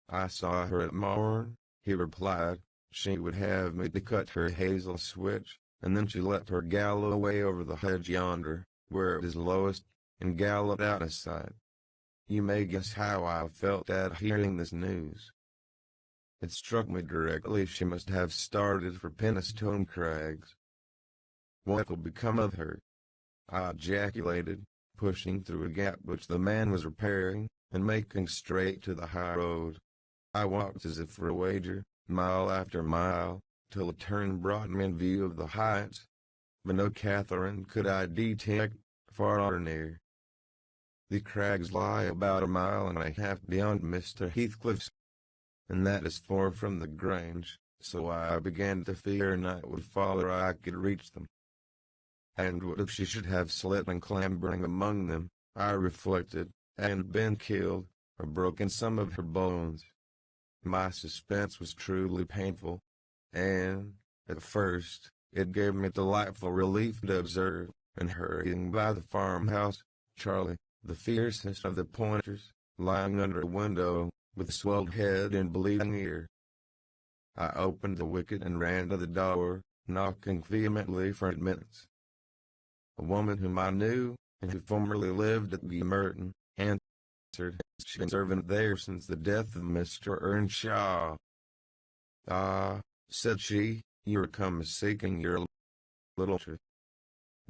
I saw her at morn, he replied. She would have me to cut her hazel switch, and then she let her gallop away over the hedge yonder, where it is lowest, and galloped out of sight. You may guess how I felt at hearing this news. It struck me directly she must have started for Penistone Crags. What will become of her? I ejaculated, pushing through a gap which the man was repairing, and making straight to the high road. I walked as if for a wager, mile after mile, till a turn brought me in view of the heights, but no Catherine could I detect, far or near. The crags lie about a mile and a half beyond Mr. Heathcliff's, and that is far from the Grange, so I began to fear night would fall ere I could reach them. And what if she should have slipped and clambering among them, I reflected, and been killed, or broken some of her bones? My suspense was truly painful, and, at first, it gave me delightful relief to observe, and hurrying by the farmhouse, Charlie, the fiercest of the pointers, lying under a window, with swelled head and bleeding ear. I opened the wicket and ran to the door, knocking vehemently for admittance. A woman whom I knew, and who formerly lived at Merton, answered. She had been servant there since the death of Mr. Earnshaw. "Ah," said she, "you are come seeking your little truth.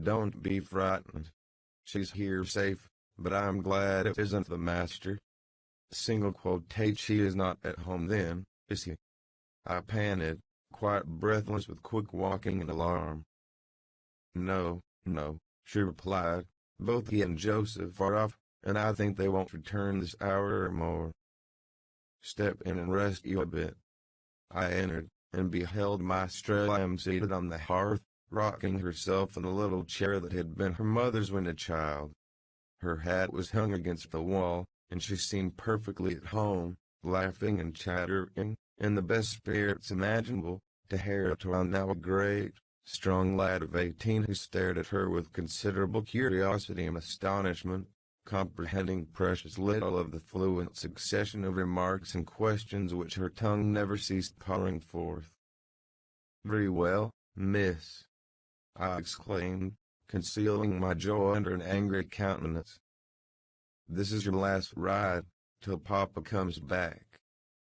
Don't be frightened. She's here safe, but I'm glad it isn't the master." Single quotate. "She is not at home then, is he?" I panted, quite breathless with quick walking and alarm. "No, no," she replied. "Both he and Joseph are off, and I think they won't return this hour or more." "Step in and rest you a bit." I entered, and beheld my Strelam seated on the hearth, rocking herself in a little chair that had been her mother's when a child. Her hat was hung against the wall, and she seemed perfectly at home, laughing and chattering, in the best spirits imaginable, to Harold, now a great, strong lad of 18, who stared at her with considerable curiosity and astonishment, comprehending precious little of the fluent succession of remarks and questions which her tongue never ceased pouring forth. "Very well, miss," I exclaimed, concealing my joy under an angry countenance. "This is your last ride, till Papa comes back.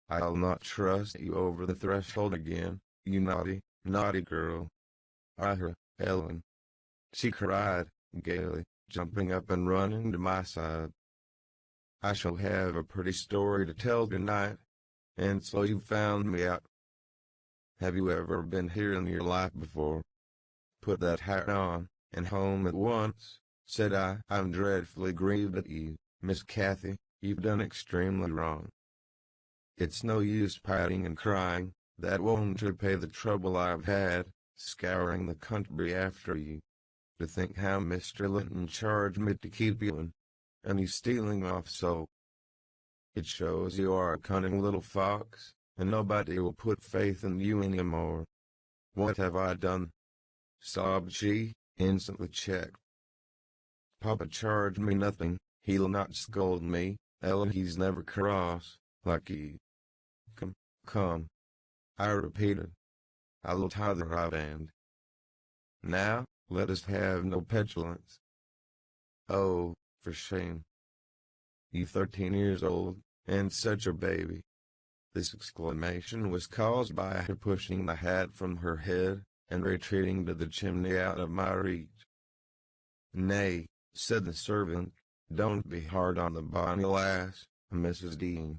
I'll not trust you over the threshold again, you naughty, naughty girl." Ellen," she cried, gaily, jumping up and running to my side. "I shall have a pretty story to tell tonight. And so you found me out. Have you ever been here in your life before? Put that hat on, and home at once," said I. "I'm dreadfully grieved at you, Miss Kathy. You've done extremely wrong. It's no use pouting and crying, that won't repay the trouble I've had, scouring the country after you. To think how Mr. Linton charged me to keep you, and he's stealing off so. It shows you are a cunning little fox, and nobody will put faith in you any more. What have I done?" sobbed she, instantly checked. "Papa charged me nothing. He'll not scold me, Ellen. He's never cross, like you." Come," I repeated. "I'll tie the right end. Now, let us have no petulance." "Oh, for shame. You 13 years old, and such a baby." This exclamation was caused by her pushing the hat from her head, and retreating to the chimney out of my reach. "Nay," said the servant, "don't be hard on the bonny lass, Mrs. Dean."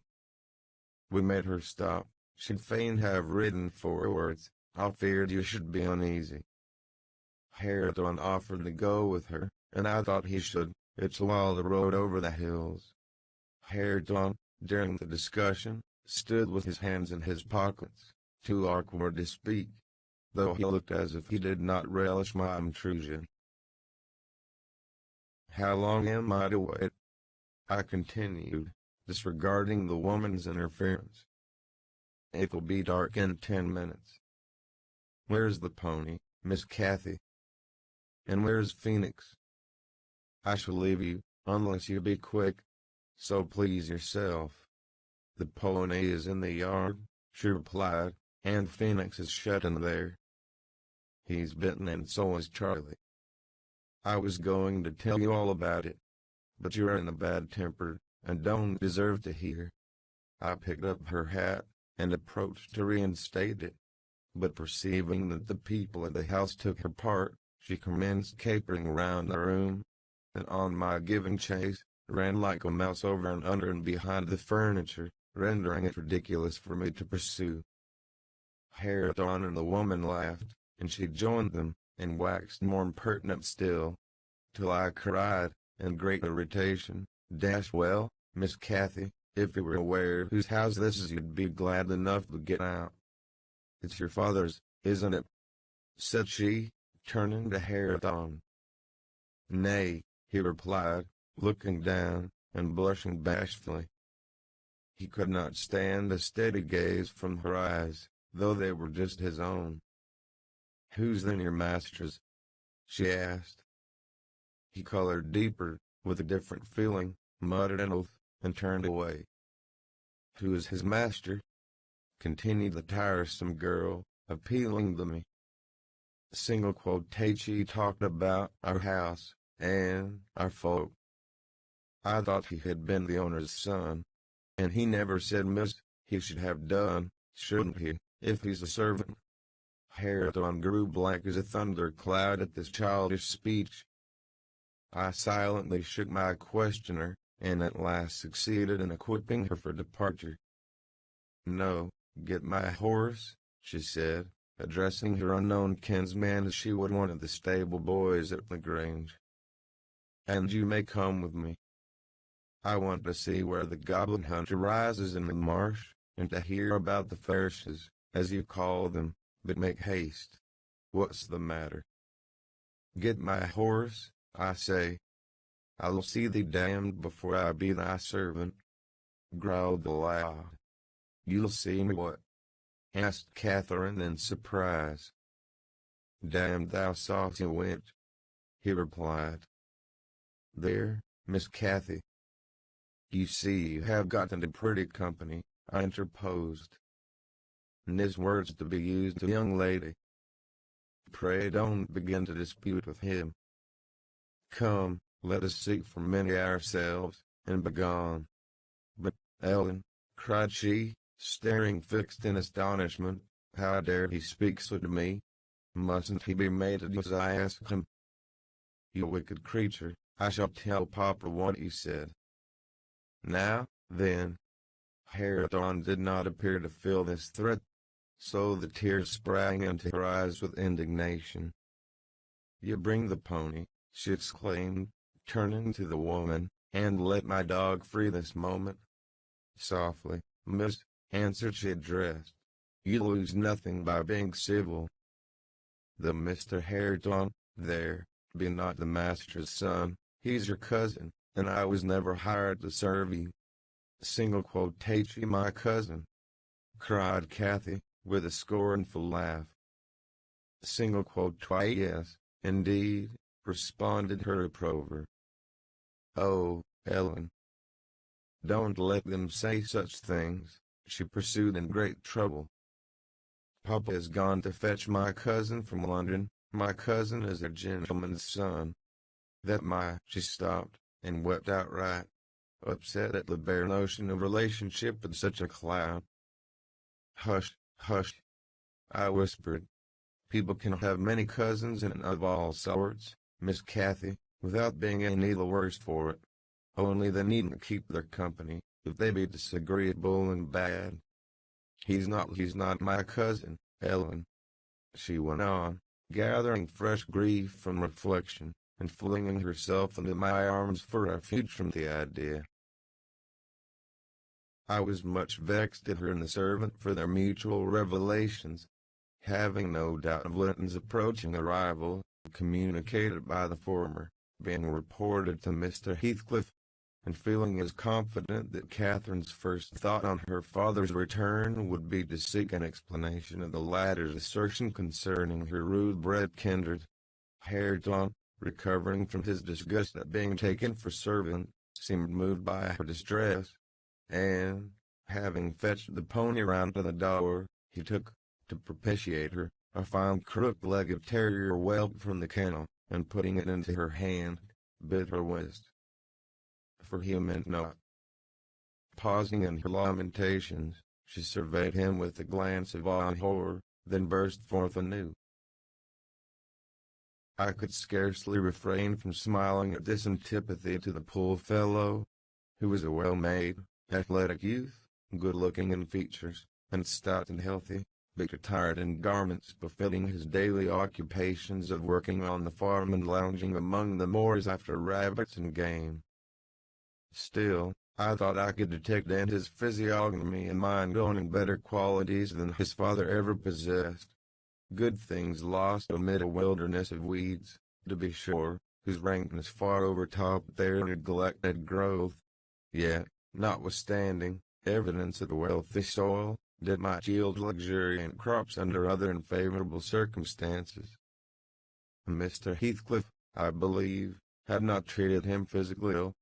We made her stop. She'd fain have ridden forwards. "I feared you should be uneasy." Hareton offered to go with her, and I thought he should. It's while the road over the hills. Hareton, during the discussion, stood with his hands in his pockets, too awkward to speak, though he looked as if he did not relish my intrusion. "How long am I to wait?" I continued, disregarding the woman's interference. "It will be dark in 10 minutes. Where's the pony, Miss Kathy? And where's Phoenix?" "I shall leave you, unless you be quick. So please yourself." "The pony is in the yard," she replied, "and Phoenix is shut in there. He's bitten, and so is Charlie. I was going to tell you all about it, but you're in a bad temper, and don't deserve to hear." I picked up her hat, and approached to reinstate it, but perceiving that the people at the house took her part, she commenced capering round the room, and on my giving chase, ran like a mouse over and under and behind the furniture, rendering it ridiculous for me to pursue. Hareton and the woman laughed, and she joined them, and waxed more impertinent still, till I cried, in great irritation, "Well, Miss Kathy, if you were aware whose house this is, you'd be glad enough to get out." "It's your father's, isn't it?" said she, turning to Hareton. "Nay," he replied, looking down, and blushing bashfully. He could not stand a steady gaze from her eyes, though they were just his own. "Who's then your master's?" she asked. He colored deeper, with a different feeling, muttered an oath, and turned away. "Who is his master?" continued the tiresome girl, appealing to me. Single quotation talked about our house, and our folk. I thought he had been the owner's son, and he never said miss. He should have done, shouldn't he, if he's a servant? Hareton grew black as a thundercloud at this childish speech. I silently shook my questioner, and at last succeeded in equipping her for departure. "No, get my horse," she said, addressing her unknown kinsman as she would one of the stable boys at the Grange. "And you may come with me. I want to see where the goblin hunt rises in the marsh, and to hear about the Ferrishes, as you call them, but make haste. What's the matter?" "Get my horse, I say. I'll see thee damned before I be thy servant," growled the lad. "You'll see me what?" asked Catherine in surprise. "Damned, thou saucy wench," he replied. "There, Miss Kathy. You see you have got into pretty company, I interposed. His words to be used to young lady. Pray don't begin to dispute with him. Come, let us seek for many ourselves, and begone. But, Ellen, cried she, staring fixed in astonishment, how dare he speak so to me? Mustn't he be made to do as I ask him? You wicked creature, I shall tell Papa what he said. Now, then. Hareton did not appear to feel this threat, so the tears sprang into her eyes with indignation. You bring the pony, she exclaimed, turning to the woman, and let my dog free this moment. Softly, miss, answered she addressed. You lose nothing by being civil. The Mr. Hareton, there, be not the master's son, he's your cousin, and I was never hired to serve you. Single quotation my cousin, cried Kathy, with a scornful laugh. Single quote twice, yes, indeed, responded her reprover. Oh, Ellen, don't let them say such things, she pursued in great trouble. Papa has gone to fetch my cousin from London, my cousin is a gentleman's son. She stopped, and wept outright, upset at the bare notion of relationship with such a cloud. Hush, hush, I whispered. People can have many cousins and of all sorts, Miss Kathy, without being any the worse for it. Only they needn't keep their company, if they be disagreeable and bad. He's not my cousin, Ellen, she went on, gathering fresh grief from reflection, and flinging herself into my arms for refuge from the idea. I was much vexed at her and the servant for their mutual revelations. Having no doubt of Linton's approaching arrival, communicated by the former, being reported to Mr. Heathcliff, and feeling as confident that Catherine's first thought on her father's return would be to seek an explanation of the latter's assertion concerning her rude-bred kindred, Hareton, recovering from his disgust at being taken for servant, seemed moved by her distress, and, having fetched the pony round to the door, he took, to propitiate her, a fine crook-legged terrier whelp from the kennel, and putting it into her hand, bid her whist. For he meant not. Pausing in her lamentations, she surveyed him with a glance of awe and horror, then burst forth anew. I could scarcely refrain from smiling at this antipathy to the poor fellow, who was a well-made, athletic youth, good-looking in features, and stout and healthy, but attired in garments befitting his daily occupations of working on the farm and lounging among the moors after rabbits and game. Still, I thought I could detect in his physiognomy and mind owning better qualities than his father ever possessed. Good things lost amid a wilderness of weeds, to be sure, whose rankness far overtopped their neglected growth. Yet, notwithstanding evidence of the wealthy soil, that might yield luxuriant crops under other unfavorable circumstances. Mr. Heathcliff, I believe, had not treated him physically ill.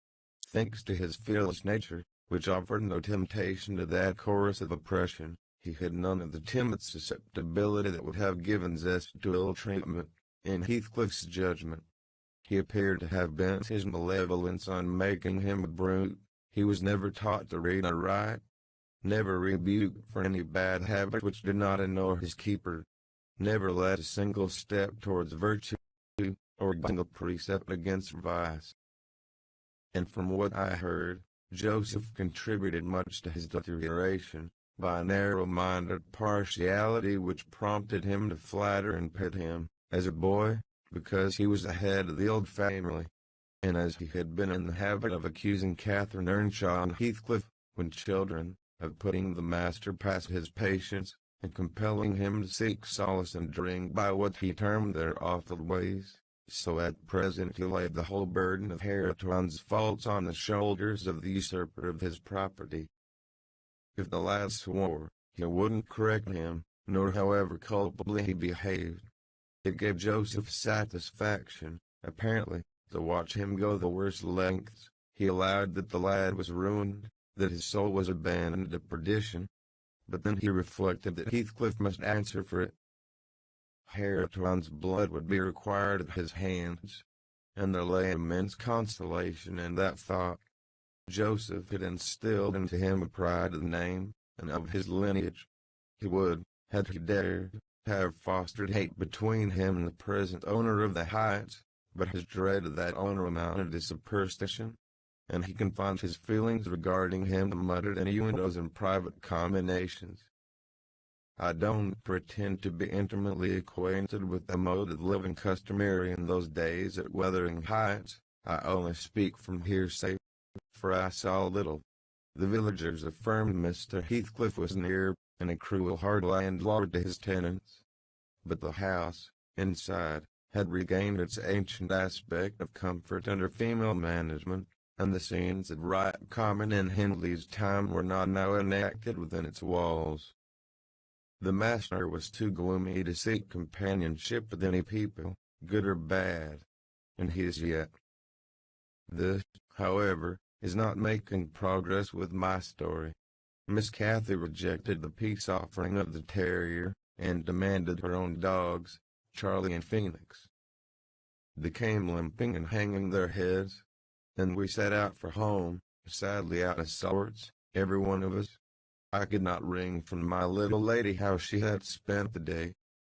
Thanks to his fearless nature, which offered no temptation to that course of oppression, he had none of the timid susceptibility that would have given zest to ill treatment, in Heathcliff's judgment. He appeared to have bent his malevolence on making him a brute. He was never taught to read or write, never rebuked for any bad habit which did not annoy his keeper, never led a single step towards virtue, or a single precept against vice. And from what I heard, Joseph contributed much to his deterioration, by a narrow-minded partiality which prompted him to flatter and pet him, as a boy, because he was the head of the old family, and as he had been in the habit of accusing Catherine Earnshaw and Heathcliff, when children, of putting the master past his patience, and compelling him to seek solace and drink by what he termed their awful ways. So at present he laid the whole burden of Hareton's faults on the shoulders of the usurper of his property. If the lad swore, he wouldn't correct him, nor however culpably he behaved. It gave Joseph satisfaction, apparently, to watch him go the worst lengths, He allowed that the lad was ruined, that his soul was abandoned to perdition. But then he reflected that Heathcliff must answer for it. Hareton's blood would be required at his hands, and there lay immense consolation in that thought. Joseph had instilled into him a pride of the name, and of his lineage. He would, had he dared, have fostered hate between him and the present owner of the Heights, but his dread of that owner amounted to superstition, and he confined his feelings regarding him to muttered innuendos and private comminations. I don't pretend to be intimately acquainted with the mode of living customary in those days at Wuthering Heights. I only speak from hearsay, for I saw little. The villagers affirmed Mr. Heathcliff was near, and a cruel hard landlord to his tenants. But the house, inside, had regained its ancient aspect of comfort under female management, and the scenes of riot common in Hindley's time were not now enacted within its walls. The master was too gloomy to seek companionship with any people, good or bad, and he is yet. This, however, is not making progress with my story. Miss Cathy rejected the peace offering of the terrier, and demanded her own dogs, Charlie and Phoenix. They came limping and hanging their heads, and we set out for home, sadly out of sorts, every one of us. I could not wring from my little lady how she had spent the day,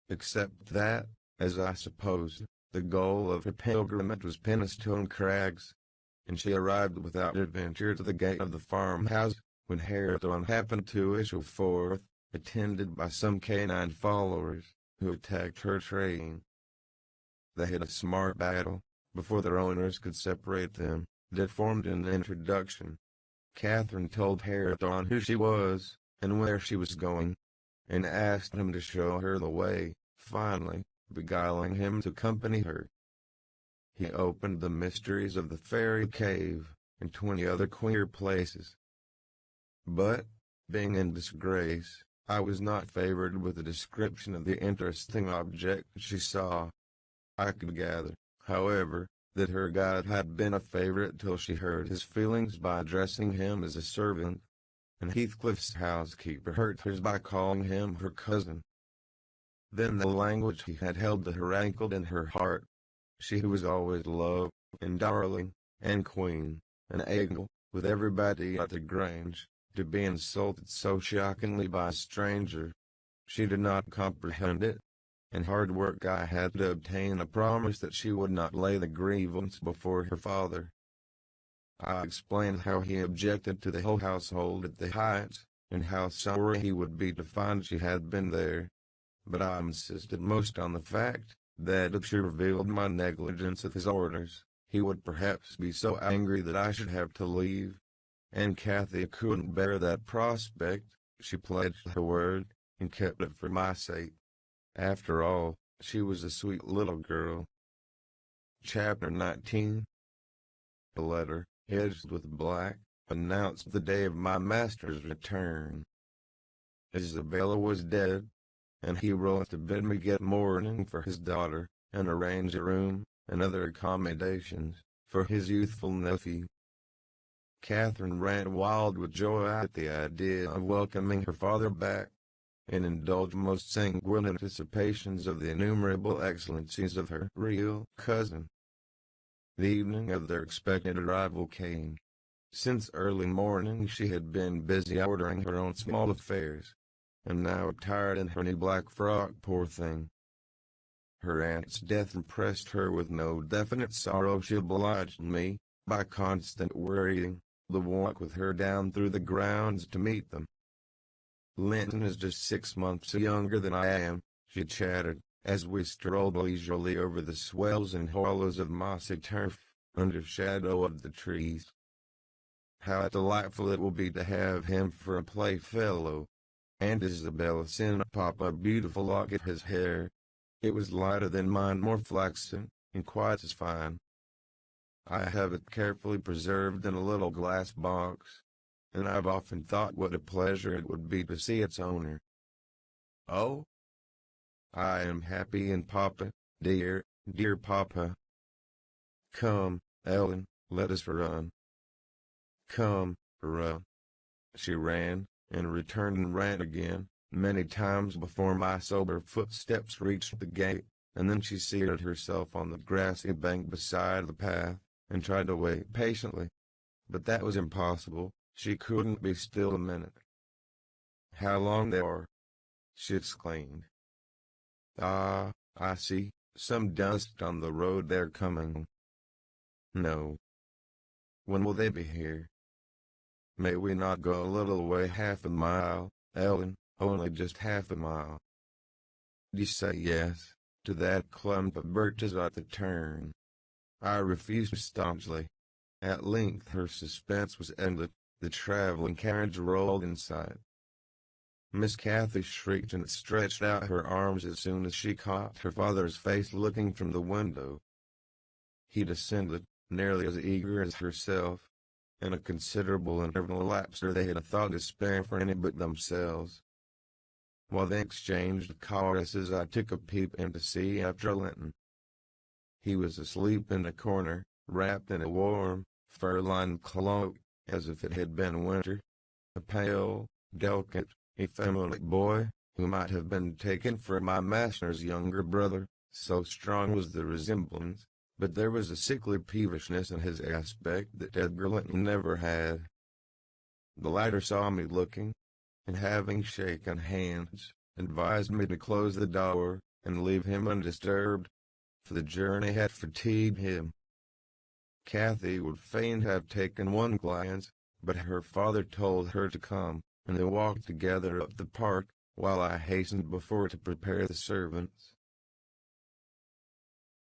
except that, as I supposed, the goal of her pilgrimage was Penistone Crags, and she arrived without adventure to the gate of the farmhouse, when Hareton happened to issue forth, attended by some canine followers, who attacked her train. They had a smart battle, before their owners could separate them. They formed an introduction. Catherine told Hareton who she was, and where she was going, and asked him to show her the way, finally, beguiling him to accompany her. He opened the mysteries of the fairy cave, and 20 other queer places. But, being in disgrace, I was not favored with a description of the interesting object she saw. I could gather, however, that her guide had been a favorite till she hurt his feelings by addressing him as a servant, and Heathcliff's housekeeper hurt hers by calling him her cousin. Then the language he had held to her rankled in her heart. She who was always love, and darling, and queen, and angel, with everybody at the Grange, to be insulted so shockingly by a stranger. She did not comprehend it. In hard work I had to obtain a promise that she would not lay the grievance before her father. I explained how he objected to the whole household at the Heights, and how sorry he would be to find she had been there. But I insisted most on the fact, that if she revealed my negligence of his orders, he would perhaps be so angry that I should have to leave. And Cathy couldn't bear that prospect. She pledged her word, and kept it for my sake. After all, she was a sweet little girl. Chapter 19. A letter, edged with black, announced the day of my master's return. Isabella was dead, and he wrote to bid me get mourning for his daughter, and arrange a room, and other accommodations, for his youthful nephew. Catherine ran wild with joy at the idea of welcoming her father back, and indulged most sanguine anticipations of the innumerable excellencies of her real cousin. The evening of their expected arrival came. Since early morning she had been busy ordering her own small affairs, and now attired in her new black frock, poor thing. Her aunt's death impressed her with no definite sorrow. She obliged me, by constant worrying, to walk with her down through the grounds to meet them. Linton is just 6 months younger than I am, she chattered, as we strolled leisurely over the swells and hollows of mossy turf, under shadow of the trees. How delightful it will be to have him for a playfellow. And Isabella sent Papa a beautiful lock of his hair. It was lighter than mine, more flaxen, and quite as fine. I have it carefully preserved in a little glass box, and I've often thought what a pleasure it would be to see its owner. Oh, I am happy in Papa, dear, dear Papa. Come, Ellen, let us run. Come, run. She ran, and returned and ran again, many times before my sober footsteps reached the gate, and then she seated herself on the grassy bank beside the path, and tried to wait patiently. But that was impossible, she couldn't be still a minute. "How long they are!" she exclaimed. "Ah, I see, some dust on the road, they're coming." "No." "When will they be here?" "May we not go a little way, half a mile, Ellen, only just half a mile?" "You say yes, to that clump of birches at the turn?" I refused staunchly. At length her suspense was ended, the traveling carriage rolled in sight. Miss Kathy shrieked and stretched out her arms as soon as she caught her father's face looking from the window. He descended, nearly as eager as herself. In a considerable interval elapsed ere they had a thought to spare for any but themselves. While they exchanged caresses, I took a peep in to see after Linton. He was asleep in a corner, wrapped in a warm, fur-lined cloak, as if it had been winter. A pale, delicate, effeminate boy, who might have been taken for my master's younger brother, so strong was the resemblance, but there was a sickly peevishness in his aspect that Edgar Linton never had. The latter saw me looking, and having shaken hands, advised me to close the door, and leave him undisturbed, for the journey had fatigued him. Kathy would fain have taken one glance, but her father told her to come, and they walked together up the park, while I hastened before to prepare the servants.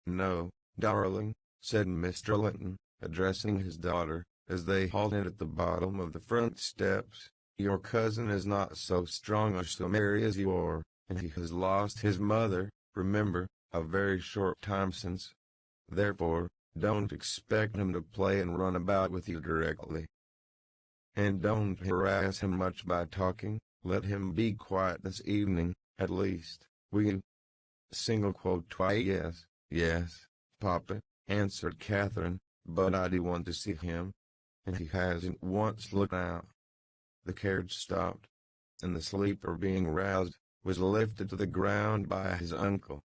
"No, darling," said Mr. Linton, addressing his daughter, as they halted at the bottom of the front steps, "your cousin is not so strong or so merry as you are, and he has lost his mother, remember, a very short time since. Therefore, don't expect him to play and run about with you directly. And don't harass him much by talking, let him be quiet this evening, at least. We single quote twice. Yes, yes, Papa," answered Catherine, "but I do want to see him, and he hasn't once looked out." The carriage stopped, and the sleeper, being roused, was lifted to the ground by his uncle.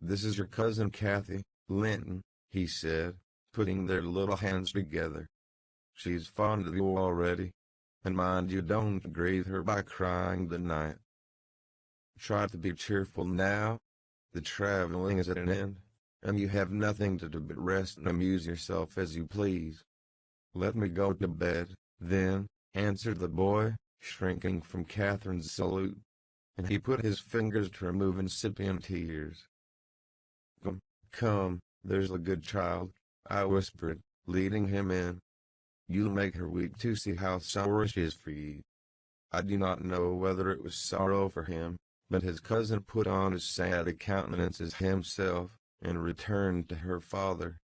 "This is your cousin Kathy, Linton," he said, putting their little hands together. "She's fond of you already, and mind you don't grieve her by crying tonight. Try to be cheerful now. The traveling is at an end, and you have nothing to do but rest and amuse yourself as you please." "Let me go to bed, then," answered the boy, shrinking from Catherine's salute, and he put his fingers to remove incipient tears. "Come, come, there's a good child," I whispered, leading him in. "You'll make her weep to see how sorry she is for you." I do not know whether it was sorrow for him, but his cousin put on as sad a countenance as himself, and returned to her father.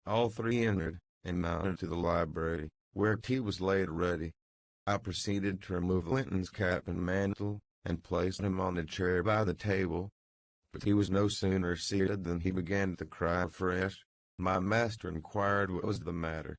All three entered, and mounted to the library, where tea was laid ready. I proceeded to remove Linton's cap and mantle, and placed him on a chair by the table. But he was no sooner seated than he began to cry afresh. My master inquired what was the matter,